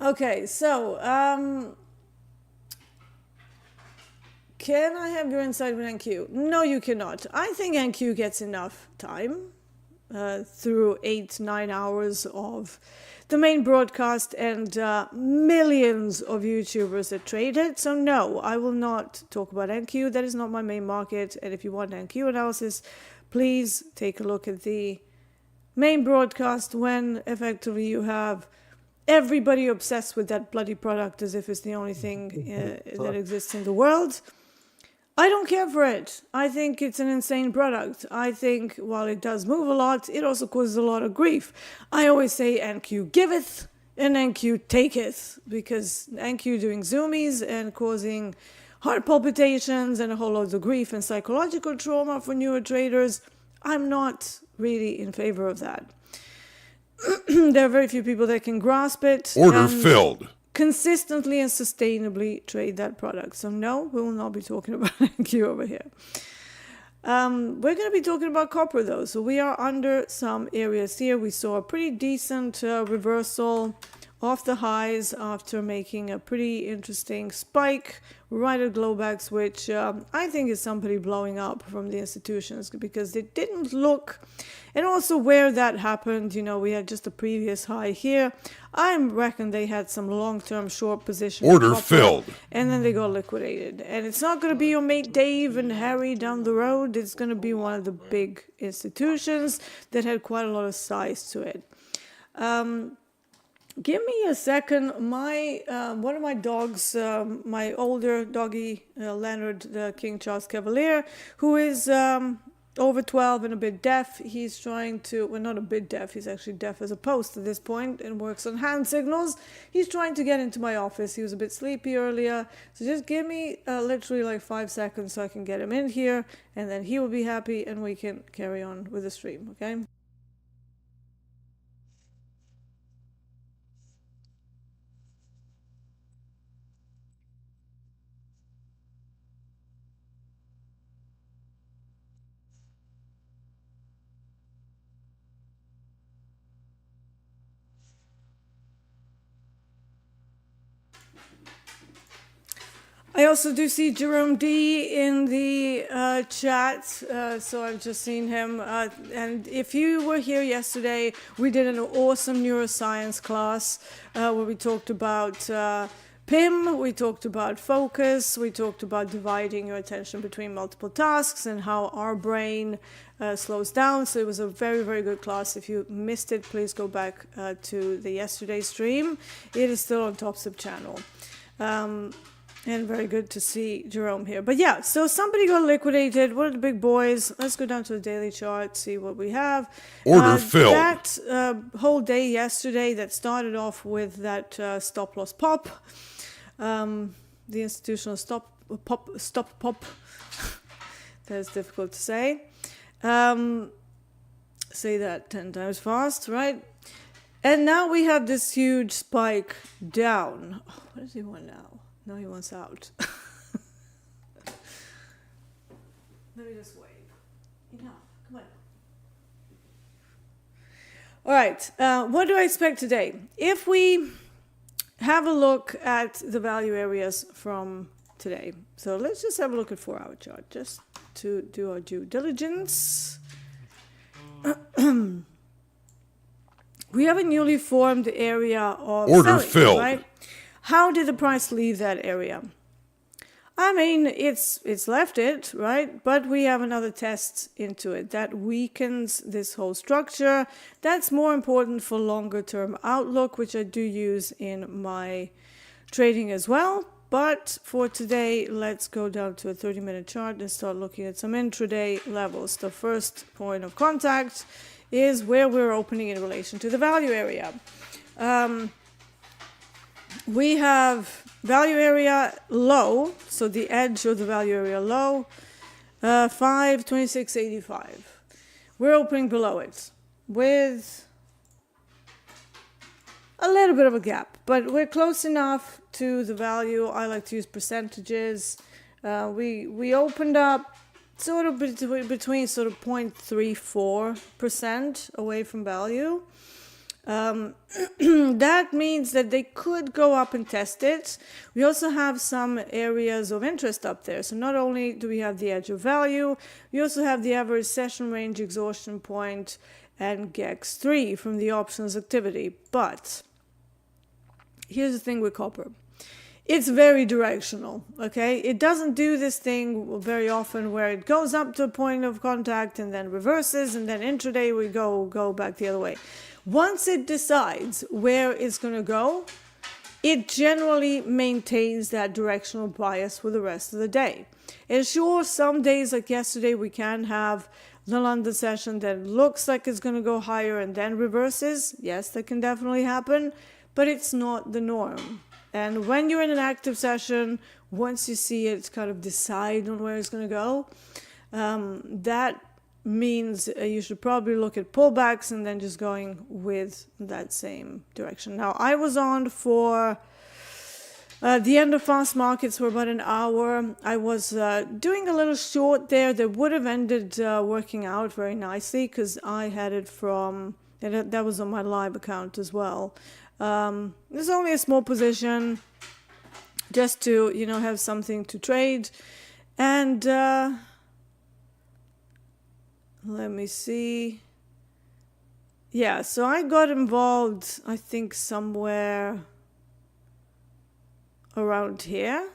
Okay, so can I have your insight with NQ? No, you cannot. I think NQ gets enough time through 8-9 hours of the main broadcast and millions of YouTubers that trade it. So no, I will not talk about NQ. That is not my main market. And if you want NQ analysis, please take a look at the main broadcast when effectively you have everybody obsessed with that bloody product as if it's the only thing that exists in the world. I don't care for it. I think it's an insane product. I think while it does move a lot, it also causes a lot of grief. I always say NQ giveth and NQ taketh, because NQ doing zoomies and causing heart palpitations and a whole lot of grief and psychological trauma for newer traders, I'm not really in favor of that. There are very few people that can grasp it. Order filled. Consistently and sustainably trade that product. So no, we will not be talking about NQ over here. We're going to be talking about copper though. So we are under some areas here. We saw a pretty decent reversal off the highs after making a pretty interesting spike right at Globex, which I think is somebody blowing up from the institutions because it didn't look, and also where that happened, you know, we had just a previous high here. I reckon they had some long-term short position. Order filled. And then they got liquidated. And it's not going to be your mate Dave and Harry down the road. It's going to be one of the big institutions that had quite a lot of size to it. Give me a second. My one of my dogs, my older doggy, Leonard, the King Charles Cavalier, who is over 12 and a bit deaf. He's trying to, well, not a bit deaf, he's actually deaf as a post at this point and works on hand signals. He's trying to get into my office. He was a bit sleepy earlier. So just give me literally like 5 seconds so I can get him in here, and then he will be happy and we can carry on with the stream, okay? I also do see Jerome D in the chat, so I've just seen him. And if you were here yesterday, we did an awesome neuroscience class where we talked about PIM, we talked about focus, we talked about dividing your attention between multiple tasks and how our brain slows down. So it was a very, very good class. If you missed it, please go back to the yesterday stream. It is still on TopStep channel. And very good to see Jerome here. But yeah, so somebody got liquidated. What are the big boys? Let's go down to the daily chart, see what we have. Order filled. That whole day yesterday that started off with that stop loss pop. The institutional stop pop. That's difficult to say. Say that 10 times fast, right? And now we have this huge spike down. Oh, what does he want now? No, he wants out. Let me just wave. Enough. Come on. All right. What do I expect today? If we have a look at the value areas from today. So let's just have a look at 4-hour chart just to do our due diligence. We have a newly formed area of order selling, filled. Right? How did the price leave that area? I mean, it's left it, right? But we have another test into it that weakens this whole structure. That's more important for longer term outlook, which I do use in my trading as well. But for today, let's go down to a 30-minute chart and start looking at some intraday levels. The first point of contact is where we're opening in relation to the value area. We have value area low, so the edge of the value area low, 526.85. We're opening below it with a little bit of a gap, but we're close enough to the value. I like to use percentages. We opened up sort of between sort of 0.34% away from value. That means that they could go up and test it. We also have some areas of interest up there. So not only do we have the edge of value, we also have the average session range, exhaustion point, and GEX3 from the options activity. But here's the thing with copper. It's very directional, okay? It doesn't do this thing very often where it goes up to a point of contact and then reverses, and then intraday we go back the other way. Once it decides where it's going to go, it generally maintains that directional bias for the rest of the day. And sure, some days like yesterday, we can have the London session that looks like it's going to go higher and then reverses. Yes, that can definitely happen, but it's not the norm. And when you're in an active session, once you see it kind of decide on where it's going to go, that means you should probably look at pullbacks and then just going with that same direction. Now, I was on for the end of fast markets for about an hour. I was doing a little short there that would have ended working out very nicely because I had it from, and that was on my live account as well. There's only a small position just to, have something to trade. And let me see. Yeah, so I got involved, I think, somewhere around here.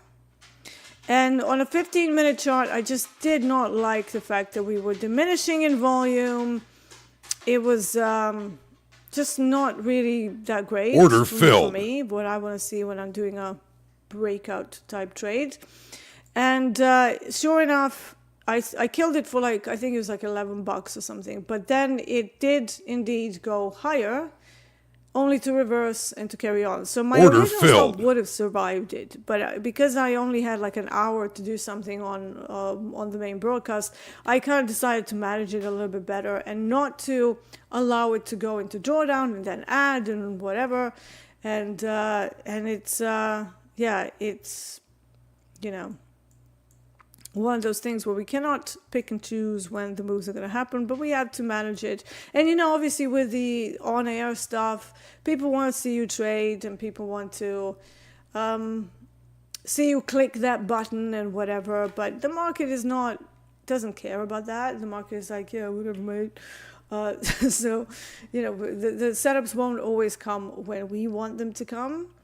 And on a 15-minute chart, I just did not like the fact that we were diminishing in volume. It was just not really that great. Order for filled. me, what I want to see when I'm doing a breakout type trade. And sure enough, I killed it for I think it was like $11 or something. But then it did indeed go higher, only to reverse and to carry on. So my Order original filled. stop would have survived it. But because I only had like an hour to do something on the main broadcast, I kind of decided to manage it a little bit better and not to allow it to go into drawdown and then add and whatever. And it's, it's, one of those things where we cannot pick and choose when the moves are going to happen, but we have to manage it. And, obviously with the on-air stuff, people want to see you trade and people want to see you click that button and whatever, but the market doesn't care about that. The market is like, yeah, whatever, mate. So, the setups won't always come when we want them to come.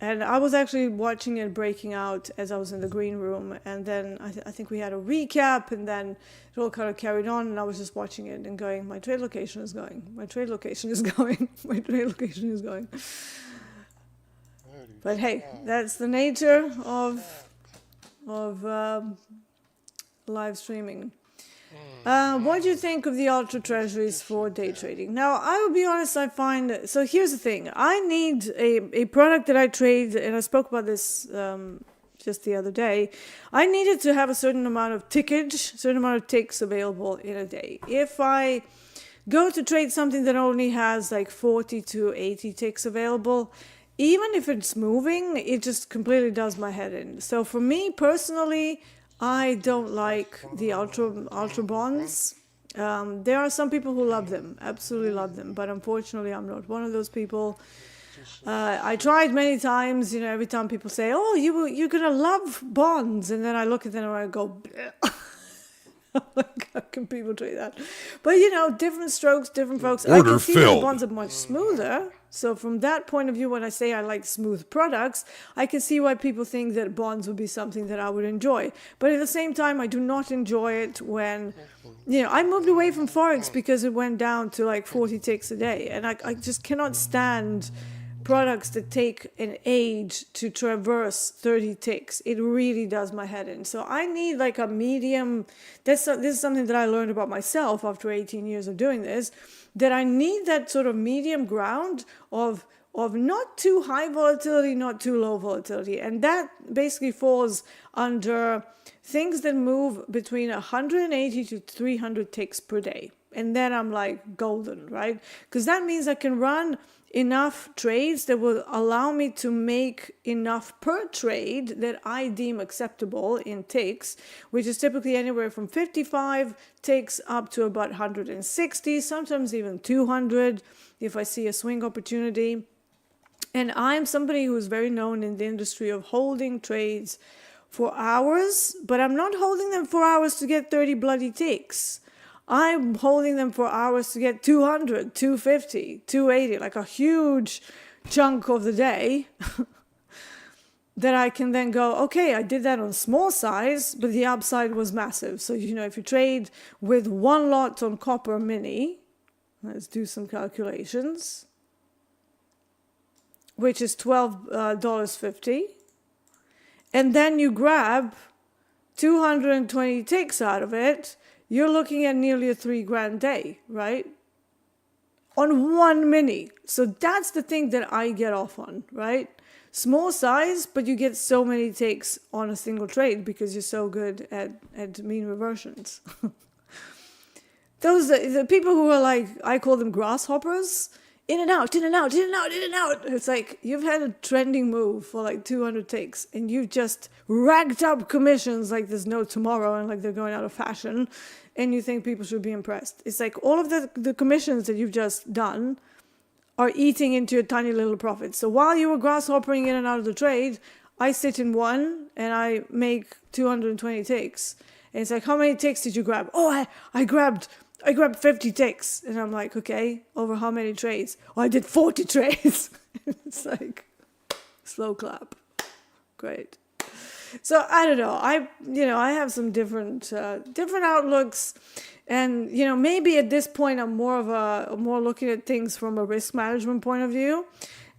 And I was actually watching it breaking out as I was in the green room. And then I think we had a recap and then it all kind of carried on. And I was just watching it and going, my trade location is going. My trade location is going. My trade location is going. But hey, that's the nature of live streaming. What do you think of the ultra treasuries for day trading? Now, I will be honest, so here's the thing. I need a product that I trade, and I spoke about this just the other day. I needed to have a certain amount of tickage, certain amount of ticks available in a day. If I go to trade something that only has like 40 to 80 ticks available, even if it's moving, it just completely does my head in. So for me personally, I don't like the ultra bonds. There are some people who love them, absolutely love them, but unfortunately I'm not one of those people. I tried many times, every time people say, oh, you're gonna love bonds, and then I look at them and I go, like, how can people trade that? But different strokes, different folks. I can see that bonds are much smoother. So from that point of view, when I say I like smooth products, I can see why people think that bonds would be something that I would enjoy. But at the same time, I do not enjoy it when, I moved away from Forex because it went down to like 40 ticks a day. And I just cannot stand products that take an age to traverse 30 ticks. It really does my head in. So I need like a medium. This is something that I learned about myself after 18 years of doing this, that I need that sort of medium ground of not too high volatility, not too low volatility. And that basically falls under things that move between 180 to 300 ticks per day. And then I'm like golden, right? Because that means I can run enough trades that will allow me to make enough per trade that I deem acceptable in ticks, which is typically anywhere from 55 ticks up to about 160, sometimes even 200 if I see a swing opportunity. And I'm somebody who's very known in the industry of holding trades for hours, but I'm not holding them for hours to get 30 bloody ticks. I'm holding them for hours to get 200, 250, 280, like a huge chunk of the day that I can then go, okay, I did that on small size, but the upside was massive. So, if you trade with one lot on copper mini, let's do some calculations, which is $12.50. And then you grab 220 ticks out of it, you're looking at nearly a $3,000 day, right? On one mini. So that's the thing that I get off on, right? Small size, but you get so many ticks on a single trade because you're so good at mean reversions. Those the people who are like, I call them grasshoppers, in and out, in and out, in and out, in and out. It's like you've had a trending move for like 200 ticks and you've just racked up commissions like there's no tomorrow and like they're going out of fashion, and you think people should be impressed. It's like all of the commissions that you've just done are eating into your tiny little profits. So while you were grasshoppering in and out of the trade, I sit in one and I make 220 ticks. And it's like, how many ticks did you grab? Oh, I grabbed 50 ticks. And I'm like, okay, over how many trades? Oh, I did 40 trades. It's like, slow clap. Great. So I don't know. I have some different outlooks. And, maybe at this point I'm more looking at things from a risk management point of view.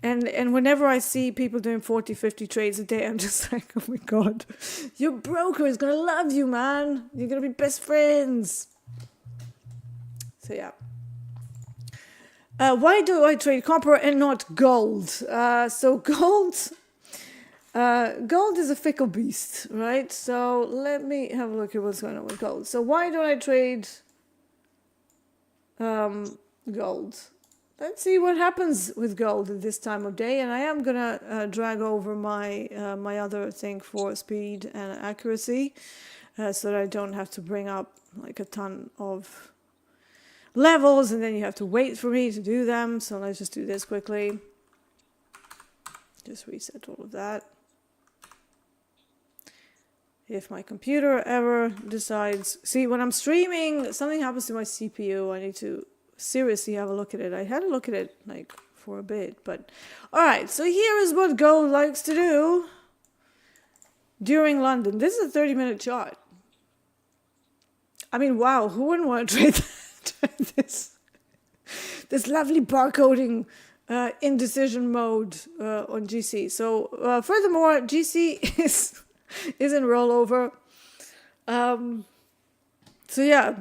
And whenever I see people doing 40, 50 trades a day, I'm just like, oh my God, your broker is going to love you, man. You're going to be best friends. So yeah. Why do I trade copper and not gold? So gold is a fickle beast, right? So let me have a look at what's going on with gold. So why don't I trade gold? Let's see what happens with gold at this time of day. And I am going to drag over my my other thing for speed and accuracy so that I don't have to bring up like a ton of levels and then you have to wait for me to do them. So let's just do this quickly. Just reset all of that. If my computer ever decides... See, when I'm streaming, something happens to my CPU. I need to seriously have a look at it. I had a look at it like for a bit, but... Alright, so here is what gold likes to do during London. This is a 30-minute chart. I mean, wow, who wouldn't want to trade this lovely barcoding indecision mode on GC. So furthermore, GC is in rollover. So yeah,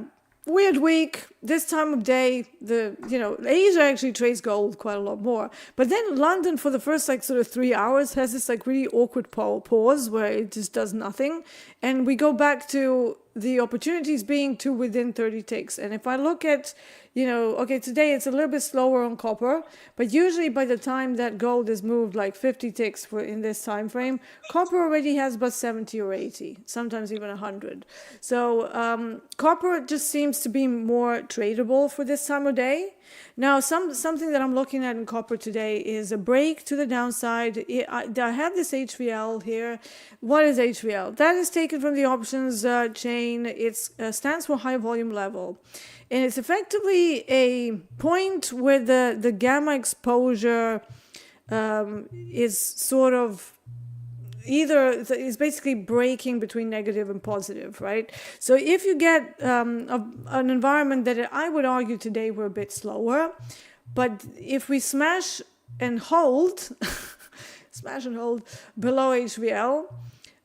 weird week. This time of day, Asia actually trades gold quite a lot more. But then London, for the first like sort of 3 hours, has this like really awkward pause where it just does nothing, and we go back to the opportunities being to within 30 ticks. And if I look at, okay, today it's a little bit slower on copper, but usually by the time that gold is moved like 50 ticks in this time frame, copper already has about 70 or 80, sometimes even 100. So copper just seems to be more tradable for this time of day. Now, something that I'm looking at in copper today is a break to the downside. I have this HVL here. What is HVL? That is taken from the options chain. It stands for high volume level. And it's effectively a point where the gamma exposure is sort of is basically breaking between negative and positive, right? So if you get an environment that I would argue today we're a bit slower, but if we smash and hold below HVL,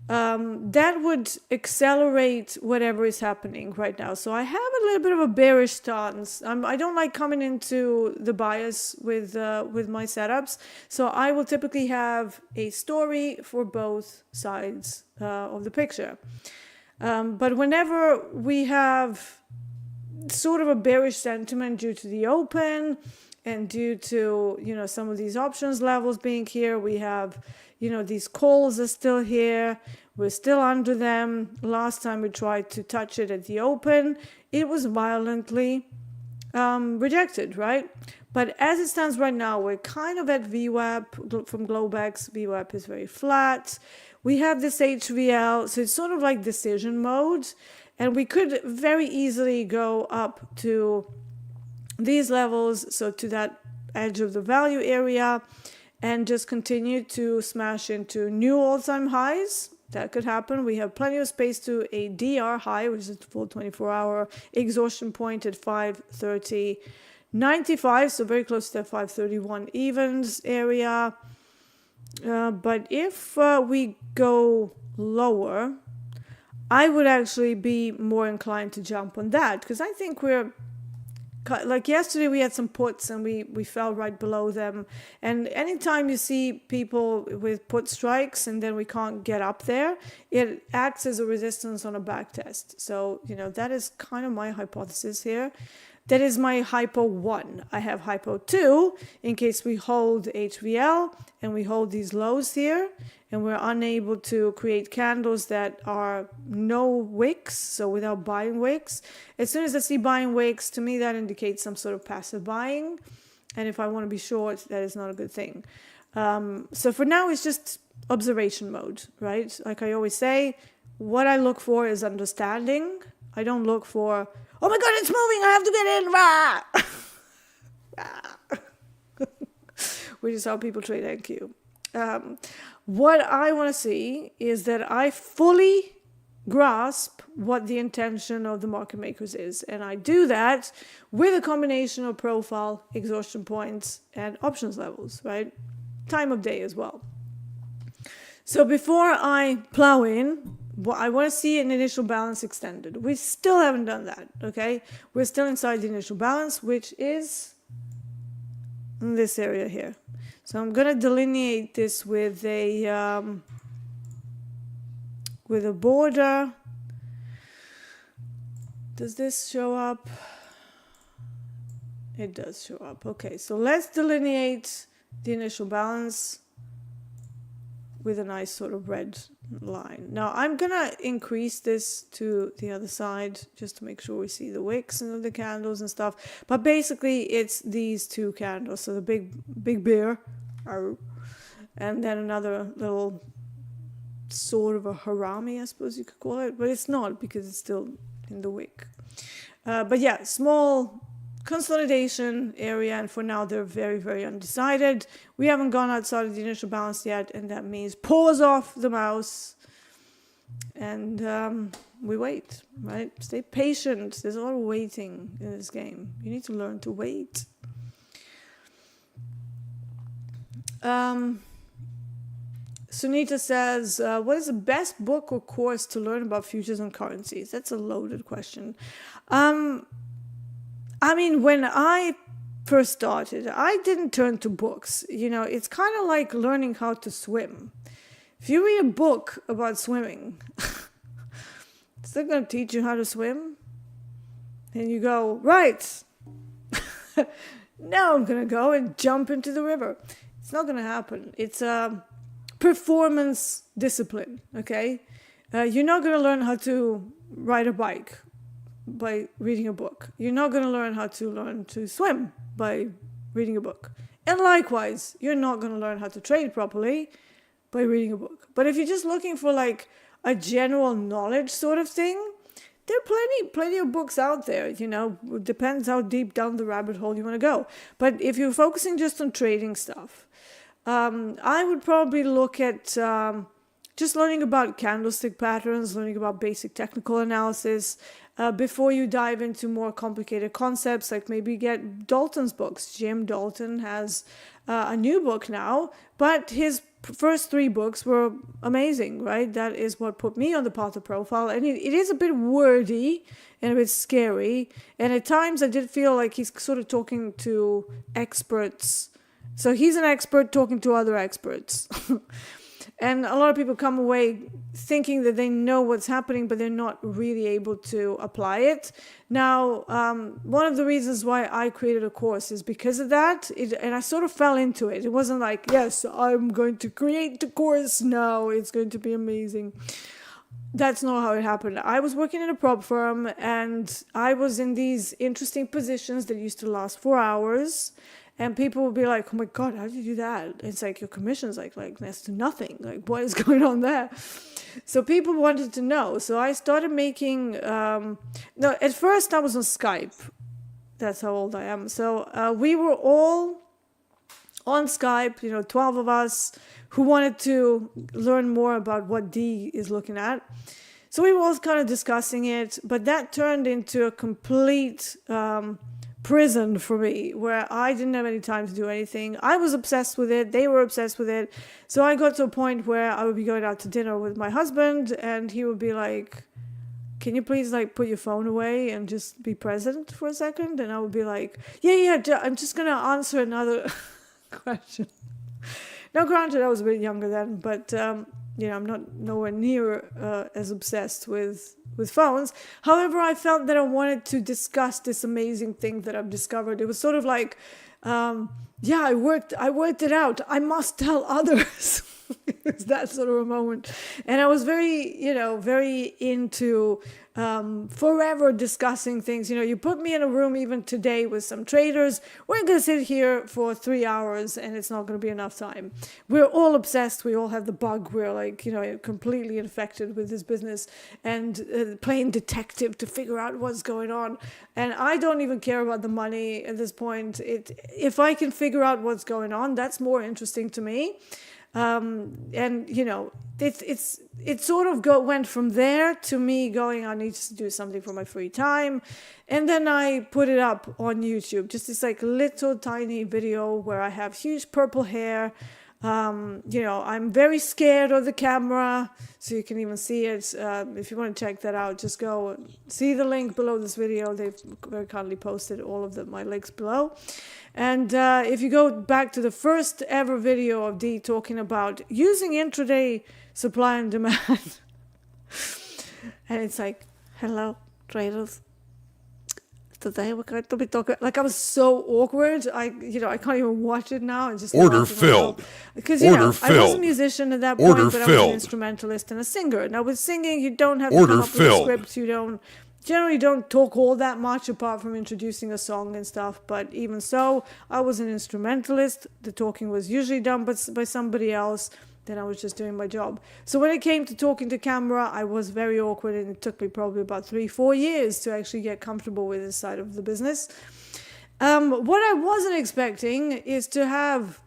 that would accelerate whatever is happening right now. So I have a little bit of a bearish stance. I don't like coming into the bias with my setups. So I will typically have a story for both sides of the picture. But whenever we have sort of a bearish sentiment due to the open and due to, some of these options levels being here, we have, these calls are still here. We're still under them. Last time we tried to touch it at the open, it was violently rejected, right? But as it stands right now, we're kind of at VWAP from Globex. VWAP is very flat. We have this HVL, so it's sort of like decision mode. And we could very easily go up to these levels, so to that edge of the value area, and just continue to smash into new all-time highs. That could happen. We have plenty of space to a DR high, which is the full 24-hour exhaustion point at 530.95, so very close to that 531 evens area. But if we go lower, I would actually be more inclined to jump on that, because I think we're like yesterday we had some puts and we fell right below them. And anytime you see people with put strikes and then we can't get up there, it acts as a resistance on a back test. So, that is kind of my hypothesis here. That is my hypo 1. I have hypo 2 in case we hold HVL and we hold these lows here and we're unable to create candles that are no wicks, so without buying wicks. As soon as I see buying wicks, to me that indicates some sort of passive buying. And if I want to be short, that is not a good thing. So for now, it's just observation mode, right? Like I always say, what I look for is understanding. I don't look for, oh my God, it's moving, I have to get in, which is how people trade NQ. What I want to see is that I fully grasp what the intention of the market makers is. And I do that with a combination of profile, exhaustion points, and options levels, right? Time of day as well. So before I plow in, I want to see an initial balance extended. We still haven't done that, okay? We're still inside the initial balance, which is in this area here. So I'm going to delineate this with a border. Does this show up? It does show up. Okay, so let's delineate the initial balance with a nice sort of red line. Now I'm gonna increase this to the other side just to make sure we see the wicks and the candles and stuff. But basically it's these two candles. So the big bear and then another little sort of a harami, I suppose you could call it, but it's not because it's still in the wick. But yeah, small consolidation area, and for now they're very, very undecided. We haven't gone outside of the initial balance yet, and that means pause off the mouse and we wait, right? Stay patient. There's a lot of waiting in this game. You need to learn to wait. Sunita says, what is the best book or course to learn about futures and currencies? That's a loaded question. I mean, when I first started, I didn't turn to books. It's kind of like learning how to swim. If you read a book about swimming, is that going to teach you how to swim? And you go, right, now I'm going to go and jump into the river. It's not going to happen. It's a performance discipline, okay? You're not going to learn how to ride a bike by reading a book. You're not going to learn how to swim by reading a book. And likewise, you're not going to learn how to trade properly by reading a book. But if you're just looking for like a general knowledge sort of thing, there are plenty of books out there, It depends how deep down the rabbit hole you want to go. But if you're focusing just on trading stuff, I would probably look at just learning about candlestick patterns, learning about basic technical analysis, before you dive into more complicated concepts, like maybe get Dalton's books. Jim Dalton has a new book now, but his first 3 books were amazing, right? That is what put me on the path of profile. And it is a bit wordy and a bit scary. And at times I did feel like he's sort of talking to experts. So he's an expert talking to other experts. And a lot of people come away thinking that they know what's happening, but they're not really able to apply it. Now, one of the reasons why I created a course is because of that. And I sort of fell into it. It wasn't like, yes, I'm going to create the course now. It's going to be amazing. That's not how it happened. I was working in a prop firm, and I was in these interesting positions that used to last 4 hours. And people would be like, oh my God, how did you do that? It's like your commission's like next to nothing. Like, what is going on there? So people wanted to know. So I started making, at first I was on Skype. That's how old I am. So we were all on Skype, 12 of us who wanted to learn more about what Dee is looking at. So we were all kind of discussing it, but that turned into a complete prison for me, where I didn't have any time to do anything. I was obsessed with it. They were obsessed with it. So I got to a point where I would be going out to dinner with my husband, and he would be like, can you please put your phone away and just be present for a second? And I would be like, yeah, I'm just going to answer another question. Now, granted, I was a bit younger then, but I'm not nowhere near as obsessed with phones. However, I felt that I wanted to discuss this amazing thing that I've discovered. It was sort of like, I worked it out. I must tell others. It's that sort of a moment. And I was very into forever discussing things. You put me in a room even today with some traders, we're going to sit here for 3 hours and it's not going to be enough time. We're all obsessed. We all have the bug. We're completely infected with this business and playing detective to figure out what's going on. And I don't even care about the money at this point. If I can figure out what's going on, that's more interesting to me. It sort of went from there to me going, I need to do something for my free time. And then I put it up on YouTube, just this little tiny video where I have huge purple hair. I'm very scared of the camera, so you can even see it. If you want to check that out, just go see the link below this video. They've very kindly posted all of my links below. And if you go back to the first ever video of Dee talking about using intraday supply and demand, and it's like, hello, traders. Today we're going to be talking. I was so awkward. I can't even watch it now. And just Order filled. Because Order I was a filled. musician at that Order point, but I was filled. an instrumentalist and a singer. Now with singing, you don't have to Order come up filled. with a script. You generally don't talk all that much apart from introducing a song and stuff. But even so, I was an instrumentalist. The talking was usually done by somebody else. Then I was just doing my job. So when it came to talking to camera, I was very awkward, and it took me probably about 3-4 years to actually get comfortable with this side of the business. What I wasn't expecting is to have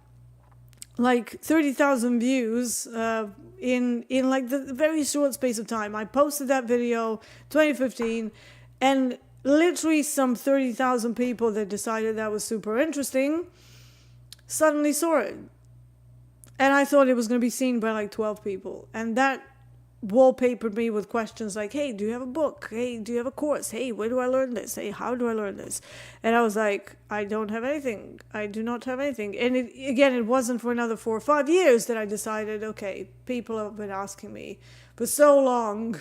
30,000 views in the very short space of time. I posted that video 2015, and literally some 30,000 people that decided that was super interesting suddenly saw it. And I thought it was going to be seen by 12 people. And that wallpapered me with questions like, hey, do you have a book? Hey, do you have a course? Hey, where do I learn this? Hey, how do I learn this? And I was like, I don't have anything. I do not have anything. And it wasn't for another 4 or 5 years that I decided, okay, people have been asking me for so long.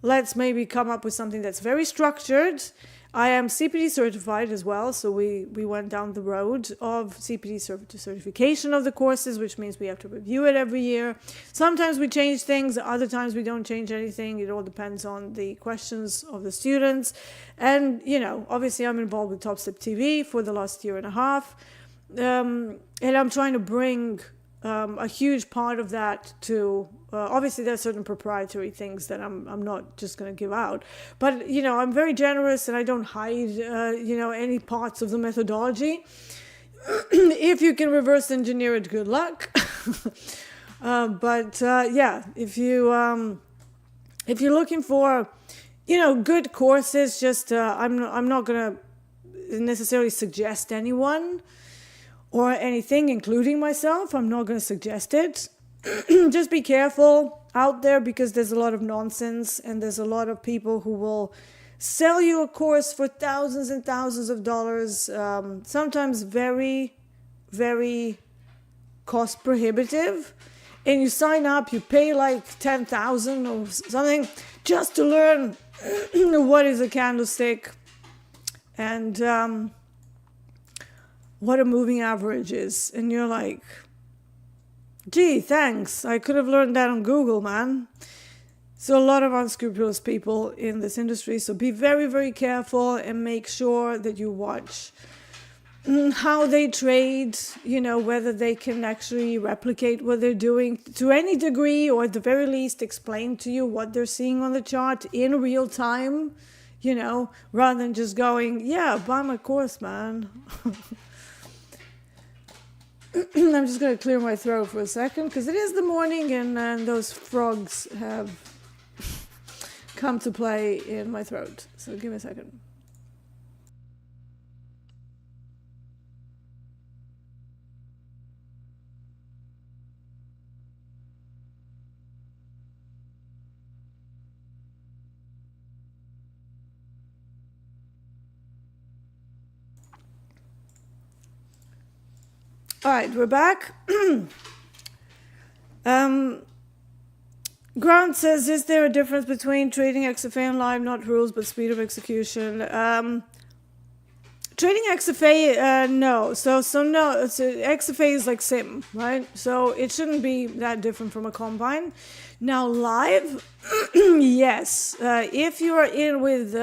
Let's maybe come up with something that's very structured. I am CPD certified as well, so we went down the road of CPD certification of the courses, which means we have to review it every year. Sometimes we change things, other times we don't change anything. It all depends on the questions of the students. And, obviously I'm involved with TopStep TV for the last year and a half. And I'm trying to bring a huge part of that to obviously there's certain proprietary things that I'm not just going to give out, but I'm very generous and I don't hide any parts of the methodology. If you can reverse engineer it, good luck. If you're looking for good courses, just I'm not going to necessarily suggest anyone or anything, including myself. I'm not going to suggest it. Just be careful out there, because there's a lot of nonsense, and there's a lot of people who will sell you a course for thousands and thousands of dollars, sometimes very, very cost prohibitive. and you sign up, you pay like 10,000 or something just to learn what is a candlestick and what a moving average is. And you're like, gee, thanks. I could have learned that on Google, man. So a lot of unscrupulous people in this industry. So be very, very careful and make sure that you watch how they trade, whether they can actually replicate what they're doing to any degree, or at the very least explain to you what they're seeing on the chart in real time, rather than just going, yeah, buy my course, man. I'm just going to clear my throat for a second because it is the morning and those frogs have come to play in my throat. So give me a second. All right, we're back. Grant says, is there a difference between trading XFA and live, not rules, but speed of execution? Trading XFA, no. So no, XFA is like sim, right? So it shouldn't be that different from a combine. Now live, yes. If you are in with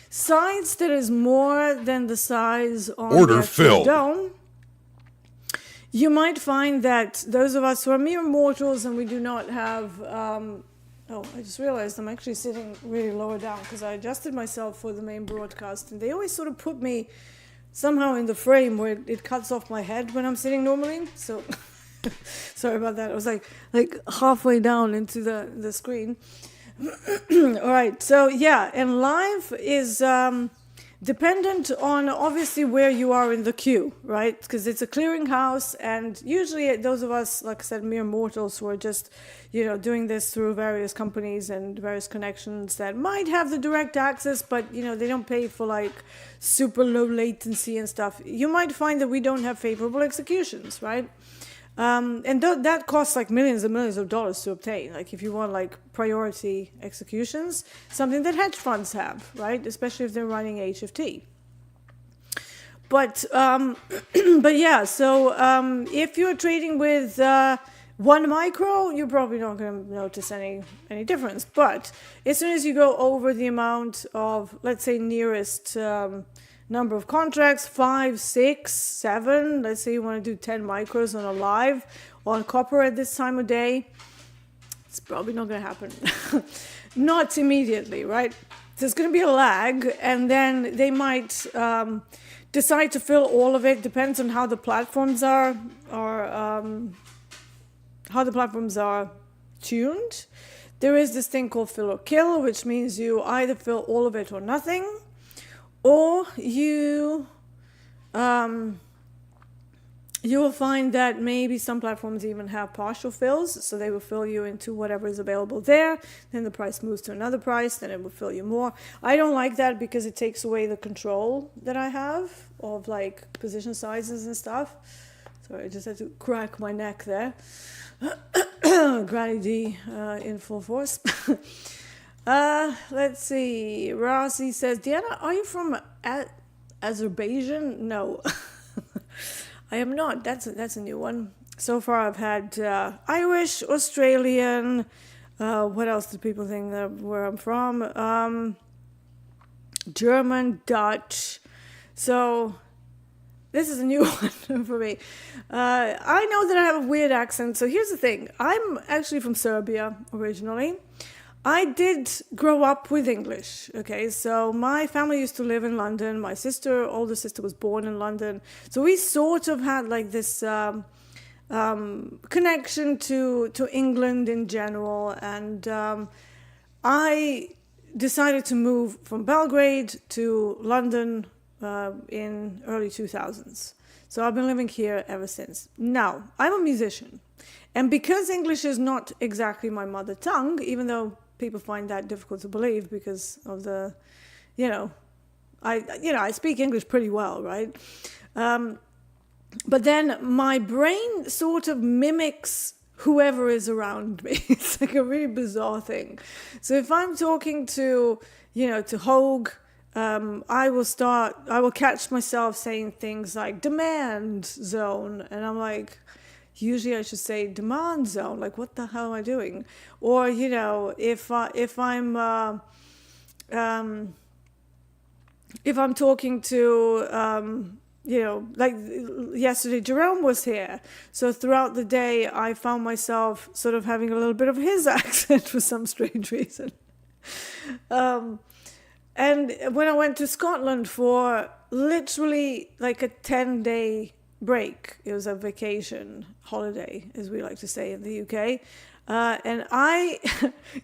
size that is more than the size on Order the filled. dome, you might find that those of us who are mere mortals and we do not have... I just realized I'm actually sitting really lower down because I adjusted myself for the main broadcast, and they always sort of put me somehow in the frame where it cuts off my head when I'm sitting normally. So sorry about that. I was like halfway down into the screen. All right. So yeah, and live is... dependent on obviously where you are in the queue, right? Because it's a clearinghouse, and usually those of us, like I said, mere mortals who are just, doing this through various companies and various connections that might have the direct access, but, they don't pay for like super low latency and stuff. You might find that we don't have favorable executions, right? And that costs like millions and millions of dollars to obtain. Like if you want like priority executions, something that hedge funds have, right? Especially if they're running HFT. But yeah, so if you're trading with 1 micro, you're probably not going to notice any difference. But as soon as you go over the amount of, let's say, nearest number of contracts, 5, 6, 7. Let's say you want to do 10 micros on a live on copper at this time of day. It's probably not going to happen. Not immediately, right? There's going to be a lag, and then they might decide to fill all of it. Depends on how the platforms are tuned. There is this thing called fill or kill, which means you either fill all of it or nothing. Or you will find that maybe some platforms even have partial fills, so they will fill you into whatever is available there. Then the price moves to another price, then it will fill you more. I don't like that because it takes away the control that I have of like position sizes and stuff. Sorry, I just had to crack my neck there. Granny D in full force. Let's see. Rossi says, Diana, are you from Azerbaijan? No, I am not. That's a new one. So far, I've had Irish, Australian. What else do people think where I'm from? German, Dutch. So this is a new one for me. I know that I have a weird accent. So here's the thing. I'm actually from Serbia originally. I did grow up with English, okay? So my family used to live in London. My older sister was born in London. So we sort of had like this connection to England in general. And I decided to move from Belgrade to London in early 2000s. So I've been living here ever since. Now, I'm a musician. And because English is not exactly my mother tongue, even though people find that difficult to believe because of the, I speak English pretty well, right? But then my brain sort of mimics whoever is around me. It's like a really bizarre thing. So if I'm talking to, to Hogue, I will catch myself saying things like demand zone. And I'm like, usually I should say demand zone. Like, what the hell am I doing? Or, if I'm talking to, like yesterday, Jerome was here. So throughout the day, I found myself sort of having a little bit of his accent for some strange reason. And when I went to Scotland for literally like a 10-day break, it was a vacation holiday, as we like to say in the UK. And I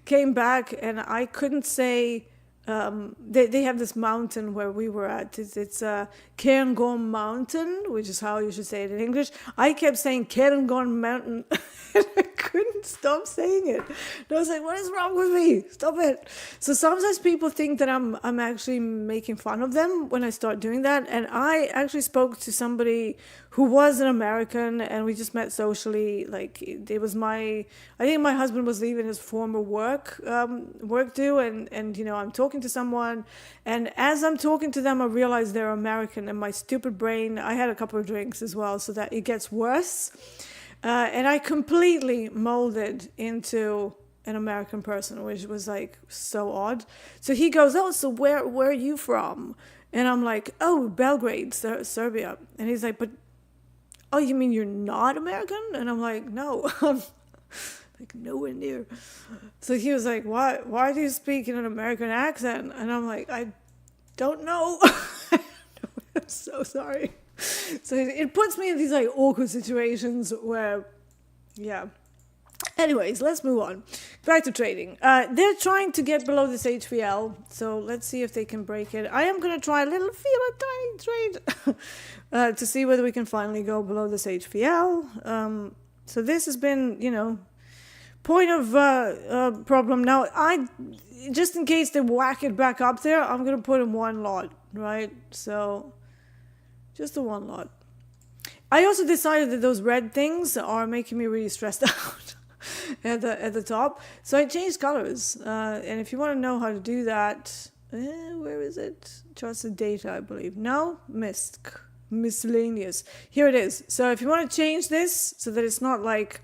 came back and I couldn't say, they have this mountain where we were at. It's Cairngorm Mountain, which is how you should say it in English. I kept saying Cairngorm Mountain. And I couldn't stop saying it. And I was like, what is wrong with me? Stop it. So sometimes people think that I'm actually making fun of them when I start doing that. And I actually spoke to somebody who was an American, and we just met socially. Like, it was I think my husband was leaving his former work do, and I'm talking to someone, and as I'm talking to them, I realize they're American, and my stupid brain, I had a couple of drinks as well, so that it gets worse. And I completely molded into an American person, which was like so odd. So he goes, oh, so where are you from? And I'm like, oh, Belgrade, Serbia. And he's like, but, oh, you mean you're not American? And I'm like, no, I'm like nowhere near. So he was like, why do you speak in an American accent? And I'm like, I don't know. I'm so sorry. So it puts me in these like awkward situations where, yeah. Anyways, let's move on. Back to trading. They're trying to get below this HVL, so let's see if they can break it. I am going to try a tiny trade to see whether we can finally go below this HVL. So this has been, point of problem. Now, just in case they whack it back up there, I'm going to put in one lot, right? So just the one lot. I also decided that those red things are making me really stressed out at the top. So I changed colors. And if you want to know how to do that, where is it? Trusted data, I believe. No? Miscellaneous. Here it is. So if you want to change this so that it's not like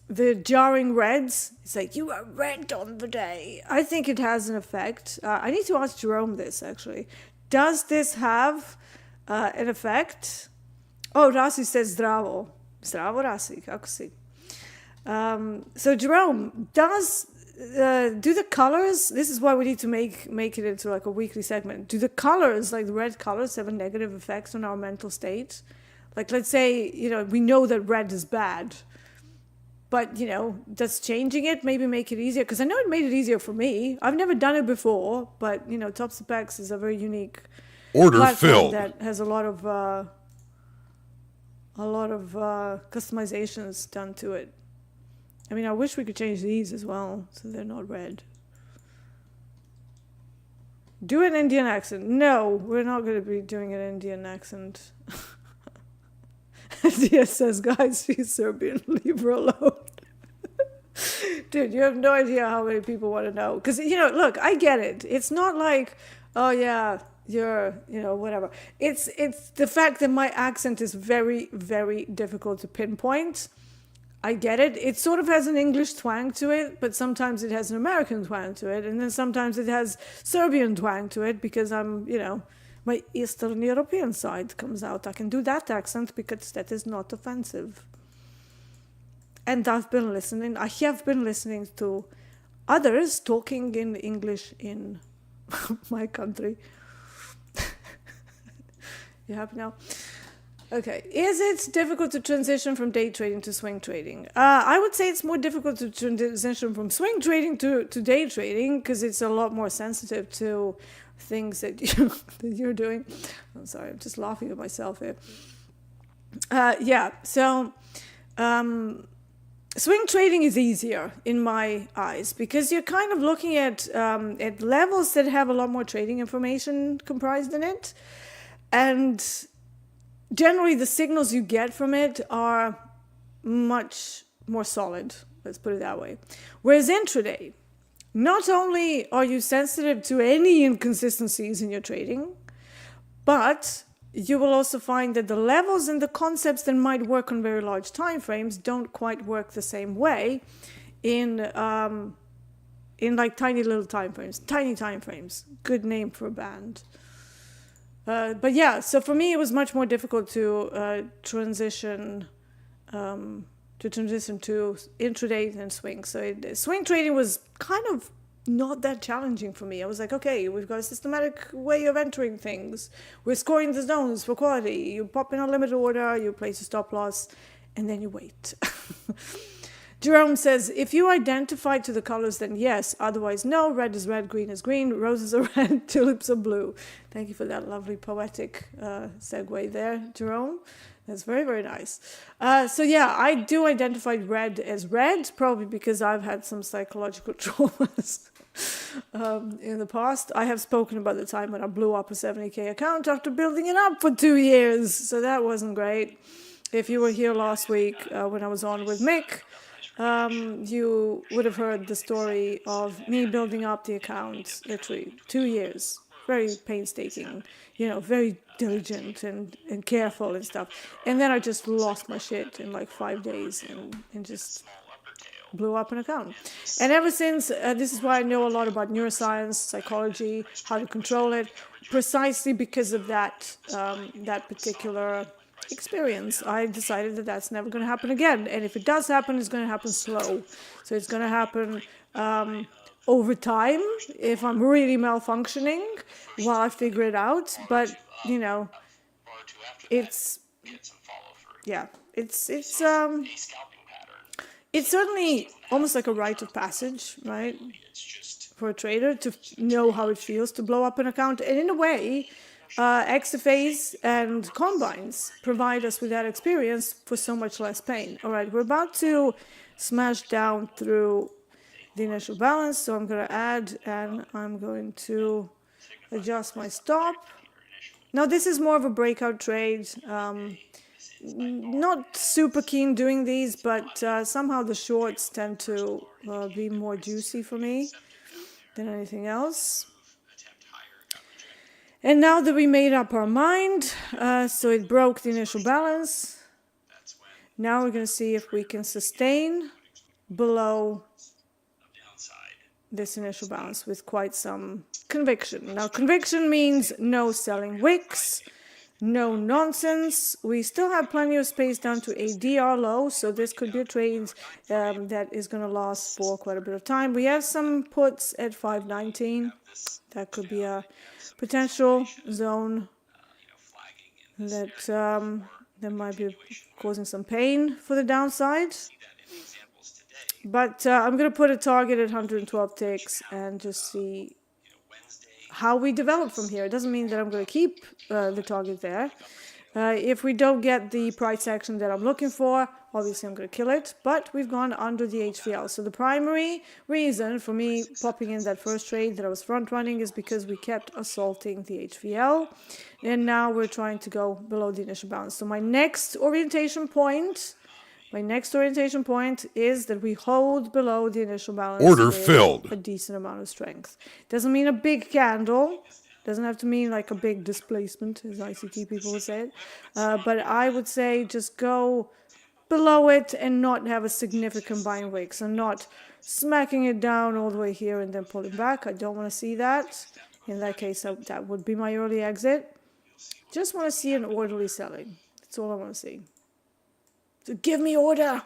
the jarring reds, it's like, you are red on the day. I think it has an effect. I need to ask Jerome this, actually. Does this have an effect? Oh, Rasi says zdravo. Zdravo, Rasi, kako si? So Jerome, do the colors, this is why we need to make it into like a weekly segment. Do the colors, like the red colors, have a negative effect on our mental state? Like, let's say, we know that red is bad, but, does changing it maybe make it easier? Because I know it made it easier for me. I've never done it before, but, TopStepX is a very unique Order platform filled. that has a lot of customizations done to it. I mean, I wish we could change these as well, so they're not red. Do an Indian accent. No, we're not going to be doing an Indian accent. Dia says, guys, she's Serbian. Leave her alone. Dude, you have no idea how many people want to know. Because, look, I get it. It's not like, oh, yeah, you're, whatever. It's the fact that my accent is very, very difficult to pinpoint. I get it. It sort of has an English twang to it, but sometimes it has an American twang to it. And then sometimes it has Serbian twang to it because I'm, my Eastern European side comes out. I can do that accent because that is not offensive. And I have been listening to others talking in English in my country. You happy now? Okay. Is it difficult to transition from day trading to swing trading? I would say it's more difficult to transition from swing trading to day trading because it's a lot more sensitive to things that you're doing. I'm sorry, I'm just laughing at myself here. So swing trading is easier in my eyes because you're kind of looking at levels that have a lot more trading information comprised in it. And generally the signals you get from it are much more solid. Let's put it that way. Whereas intraday, not only are you sensitive to any inconsistencies in your trading, but you will also find that the levels and the concepts that might work on very large time frames don't quite work the same way in like tiny little time frames, tiny time frames. Good name for a band. But yeah, so for me it was much more difficult to transition to intraday and swing. So swing trading was kind of not that challenging for me. I was like, okay, we've got a systematic way of entering things. We're scoring the zones for quality. You pop in a limit order, you place a stop loss, and then you wait. Jerome says, if you identify to the colors, then yes. Otherwise, no. Red is red, green is green, roses are red, tulips are blue. Thank you for that lovely poetic segue there, Jerome. That's very, very nice. So yeah, I do identify red as red, probably because I've had some psychological traumas in the past. I have spoken about the time when I blew up a 70k account after building it up for 2 years. So that wasn't great. If you were here last week when I was on with Mick, you would have heard the story of me building up the account literally 2 years. Very painstaking, very diligent and careful and stuff. And then I just lost my shit in like 5 days and just blew up an account. And ever since, this is why I know a lot about neuroscience, psychology, how to control it, precisely because of that particular experience. I decided that that's never going to happen again. And if it does happen, it's going to happen slow. So it's going to happen over time if I'm really malfunctioning while I figure it out. But, it's certainly almost like a rite of passage, right? For a trader to know how it feels to blow up an account. And in a way, XFAs and combines provide us with that experience for so much less pain. All right, we're about to smash down through the initial balance, so I'm going to add and I'm going to adjust my stop. Now this is more of a breakout trade. Not super keen doing these, but somehow the shorts tend to be more juicy for me than anything else. And now that we made up our mind, so it broke the initial balance, now we're going to see if we can sustain below this initial balance with quite some conviction. Now, conviction means no selling wicks, no nonsense. We still have plenty of space down to a DR low, so this could be a trade that is going to last for quite a bit of time. We have some puts at 519. That could be a potential zone that might be causing some pain for the downside. But I'm going to put a target at 112 ticks and just see how we develop from here. It doesn't mean that I'm going to keep the target there. If we don't get the price action that I'm looking for, obviously I'm going to kill it. But we've gone under the HVL. So the primary reason for me popping in that first trade that I was front running is because we kept assaulting the HVL. And now we're trying to go below the initial balance. So my next orientation point is that we hold below the initial balance. Order filled. A decent amount of strength. Doesn't mean a big candle. Doesn't have to mean like a big displacement, as ICT people would say it. But I would say just go below it and not have a significant buying wick. So not smacking it down all the way here and then pulling back. I don't want to see that. In that case, that would be my early exit. Just want to see an orderly selling. That's all I want to see. So give me order.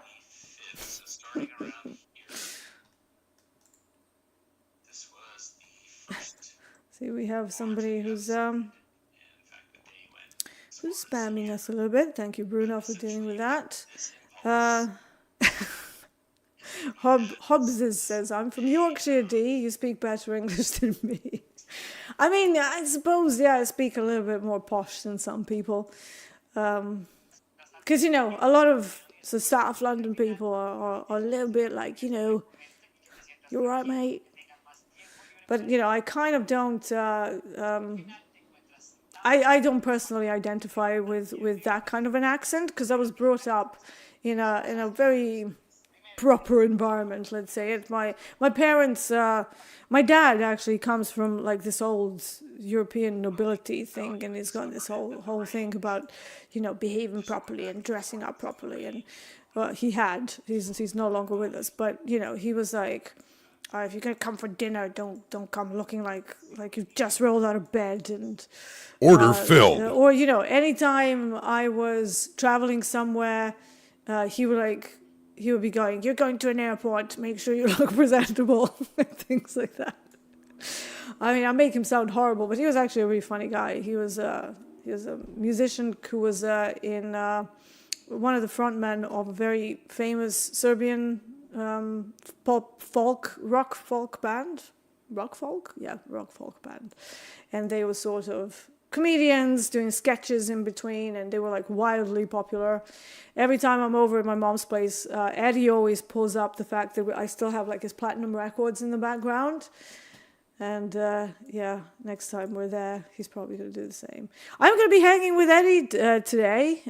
See, we have somebody who's spamming us a little bit. Thank you, Bruno, for dealing with that. Hobbs says, I'm from Yorkshire, D. You speak better English than me. I mean, I suppose, I speak a little bit more posh than some people. Because, a lot of South London people are a little bit like, you're right, mate. But, I kind of don't, I don't personally identify with that kind of an accent because I was brought up in a very proper environment, let's say it. My parents, my dad actually comes from like this old European nobility thing, and he's got this whole thing about, you know, behaving properly and dressing up properly. And he's no longer with us, but you know, he was like, if you're gonna come for dinner, don't come looking like you've just rolled out of bed. And Order filled. or you know, anytime I was traveling somewhere, he would be going, "You're going to an airport, make sure you look presentable," and things like that. I mean, I make him sound horrible, but he was actually a really funny guy. He was a musician who was in one of the frontmen of a very famous Serbian rock folk band, and they were sort of comedians doing sketches in between, and they were like wildly popular. Every time I'm over at my mom's place, Eddie always pulls up the fact that I still have like his platinum records in the background. And yeah, next time we're there, he's probably going to do the same. I'm going to be hanging with Eddie today.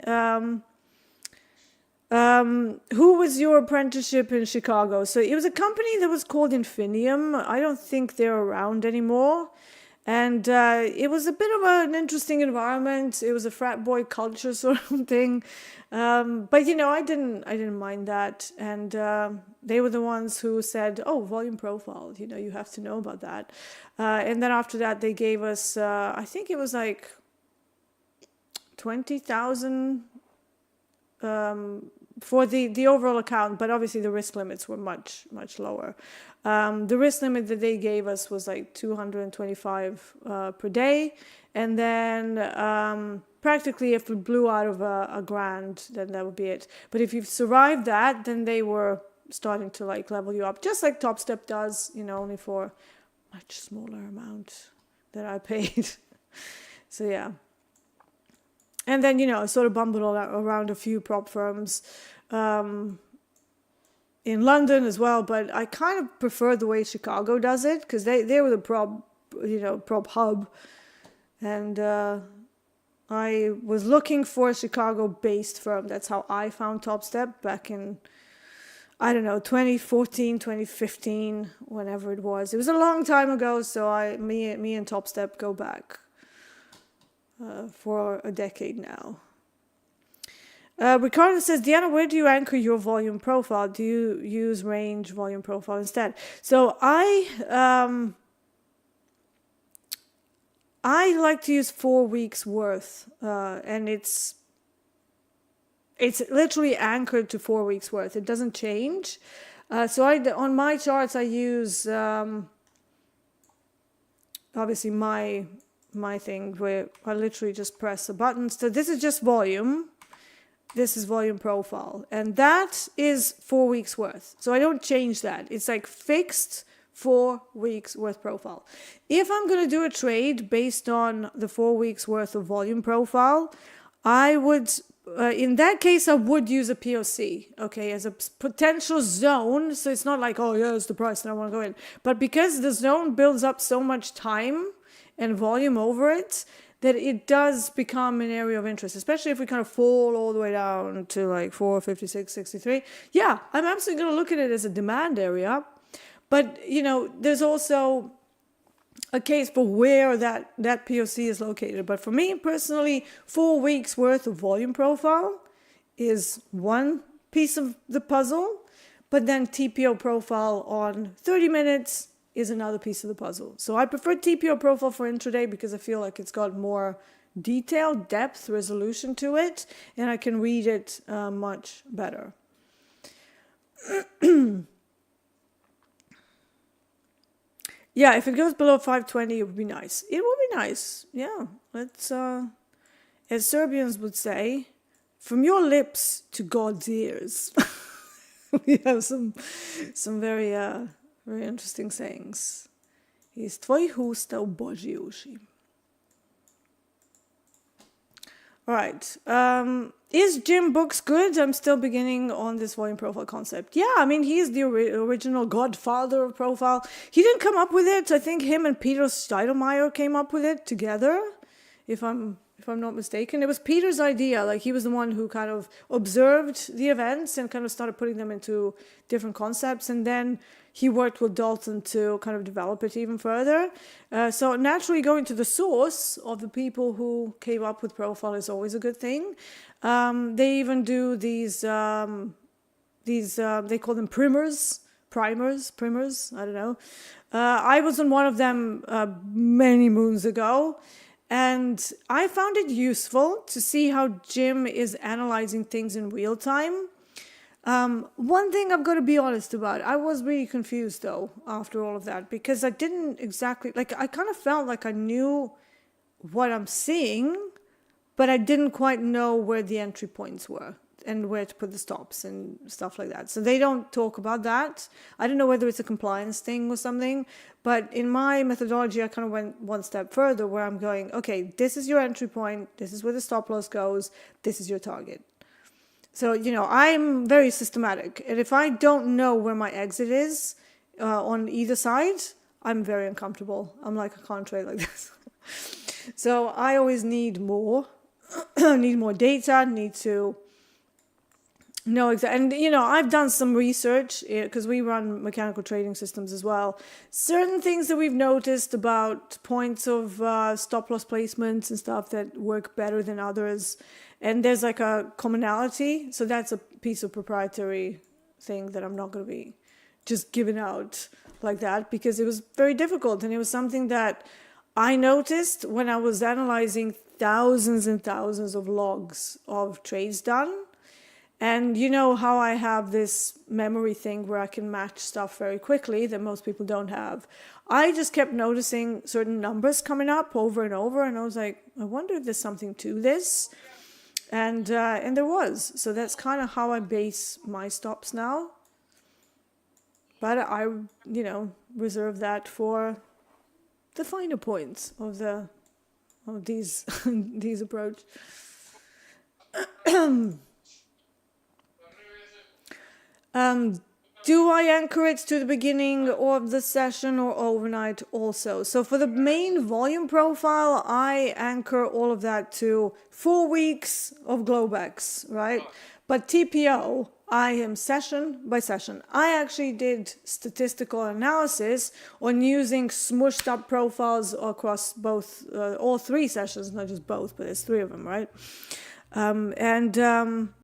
Who was your apprenticeship in Chicago? So it was a company that was called Infinium. I don't think they're around anymore. And it was a bit of an interesting environment. It was a frat boy culture sort of thing. But, you know, I didn't mind that. And they were the ones who said, oh, volume profile, you know, you have to know about that. And then after that, they gave us, I think it was like 20,000 for the overall account, but obviously the risk limits were much, much lower. The risk limit that they gave us was like 225 per day. And then practically if it blew out of a grand, then that would be it. But if you've survived that, then they were starting to like level you up, just like TopStep does, you know, only for a much smaller amount that I paid. So yeah. And then, you know, I sort of bumbled around a few prop firms in London as well, but I kind of prefer the way Chicago does it, because they were the prop hub. And I was looking for a Chicago-based firm. That's how I found TopStep back in, I don't know, 2014, 2015, whenever it was. It was a long time ago, so me and TopStep go back for a decade now. Ricardo says, Deanna, where do you anchor your volume profile? Do you use range volume profile instead? So I like to use 4 weeks worth, and it's literally anchored to 4 weeks worth. It doesn't change. So on my charts I use obviously my thing where I literally just press a button. So this is just volume. This is volume profile. And that is 4 weeks worth. So I don't change that. It's like fixed 4 weeks worth profile. If I'm going to do a trade based on the 4 weeks worth of volume profile, I would, in that case, I would use a POC, okay, as a potential zone. So it's not like, oh yeah, it's the price and I want to go in. But because the zone builds up so much time and volume over it, that it does become an area of interest, especially if we kind of fall all the way down to like 456, 63. Yeah, I'm absolutely going to look at it as a demand area. But, you know, there's also a case for where that POC is located. But for me personally, 4 weeks worth of volume profile is one piece of the puzzle. But then TPO profile on 30 minutes is another piece of the puzzle. So I prefer TPO profile for intraday because I feel like it's got more detail, depth, resolution to it, and I can read it much better. Yeah, if it goes below 520, it would be nice. It would be nice. Yeah, let's, as Serbians would say, from your lips to God's ears. We have some very very interesting sayings. Iz tvojih usta u Božji uši. All right. Is Jim Books good? I'm still beginning on this volume profile concept. Yeah, I mean, he is the original godfather of profile. He didn't come up with it. I think him and Peter Steidelmeier came up with it together. if I'm not mistaken. It was Peter's idea. Like, he was the one who kind of observed the events and kind of started putting them into different concepts, and then he worked with Dalton to kind of develop it even further. So naturally, going to the source of the people who came up with profile is always a good thing. They even do these they call them primers, I don't know. I was on one of them many moons ago, and I found it useful to see how Jim is analyzing things in real time. One thing I've got to be honest about, I was really confused though after all of that, because I didn't exactly, like, I kind of felt like I knew what I'm seeing, but I didn't quite know where the entry points were and where to put the stops and stuff like that. So they don't talk about that. I don't know whether it's a compliance thing or something, but in my methodology, I kind of went one step further where I'm going, okay, this is your entry point, this is where the stop loss goes, this is your target. So, you know, I'm very systematic. And if I don't know where my exit is on either side, I'm very uncomfortable. I'm like, I can't trade like this. So I always need more, need more data, need to know exactly. And, you know, I've done some research because we run mechanical trading systems as well. Certain things that we've noticed about points of stop loss placements and stuff that work better than others. And there's like a commonality. So that's a piece of proprietary thing that I'm not going to be just giving out like that, because it was very difficult. And it was something that I noticed when I was analyzing thousands and thousands of logs of trades done. And you know how I have this memory thing where I can match stuff very quickly that most people don't have. I just kept noticing certain numbers coming up over and over. And I was like, I wonder if there's something to this. And there was. So that's kind of how I base my stops now. But I, you know, reserve that for the finer points of these these approach. Do I anchor it to the beginning of the session or overnight also? So for the main volume profile, I anchor all of that to 4 weeks of Globex, right? But TPO, I am session by session. I actually did statistical analysis on using smushed up profiles across both, all 3 sessions, not just both, but there's 3 of them, right?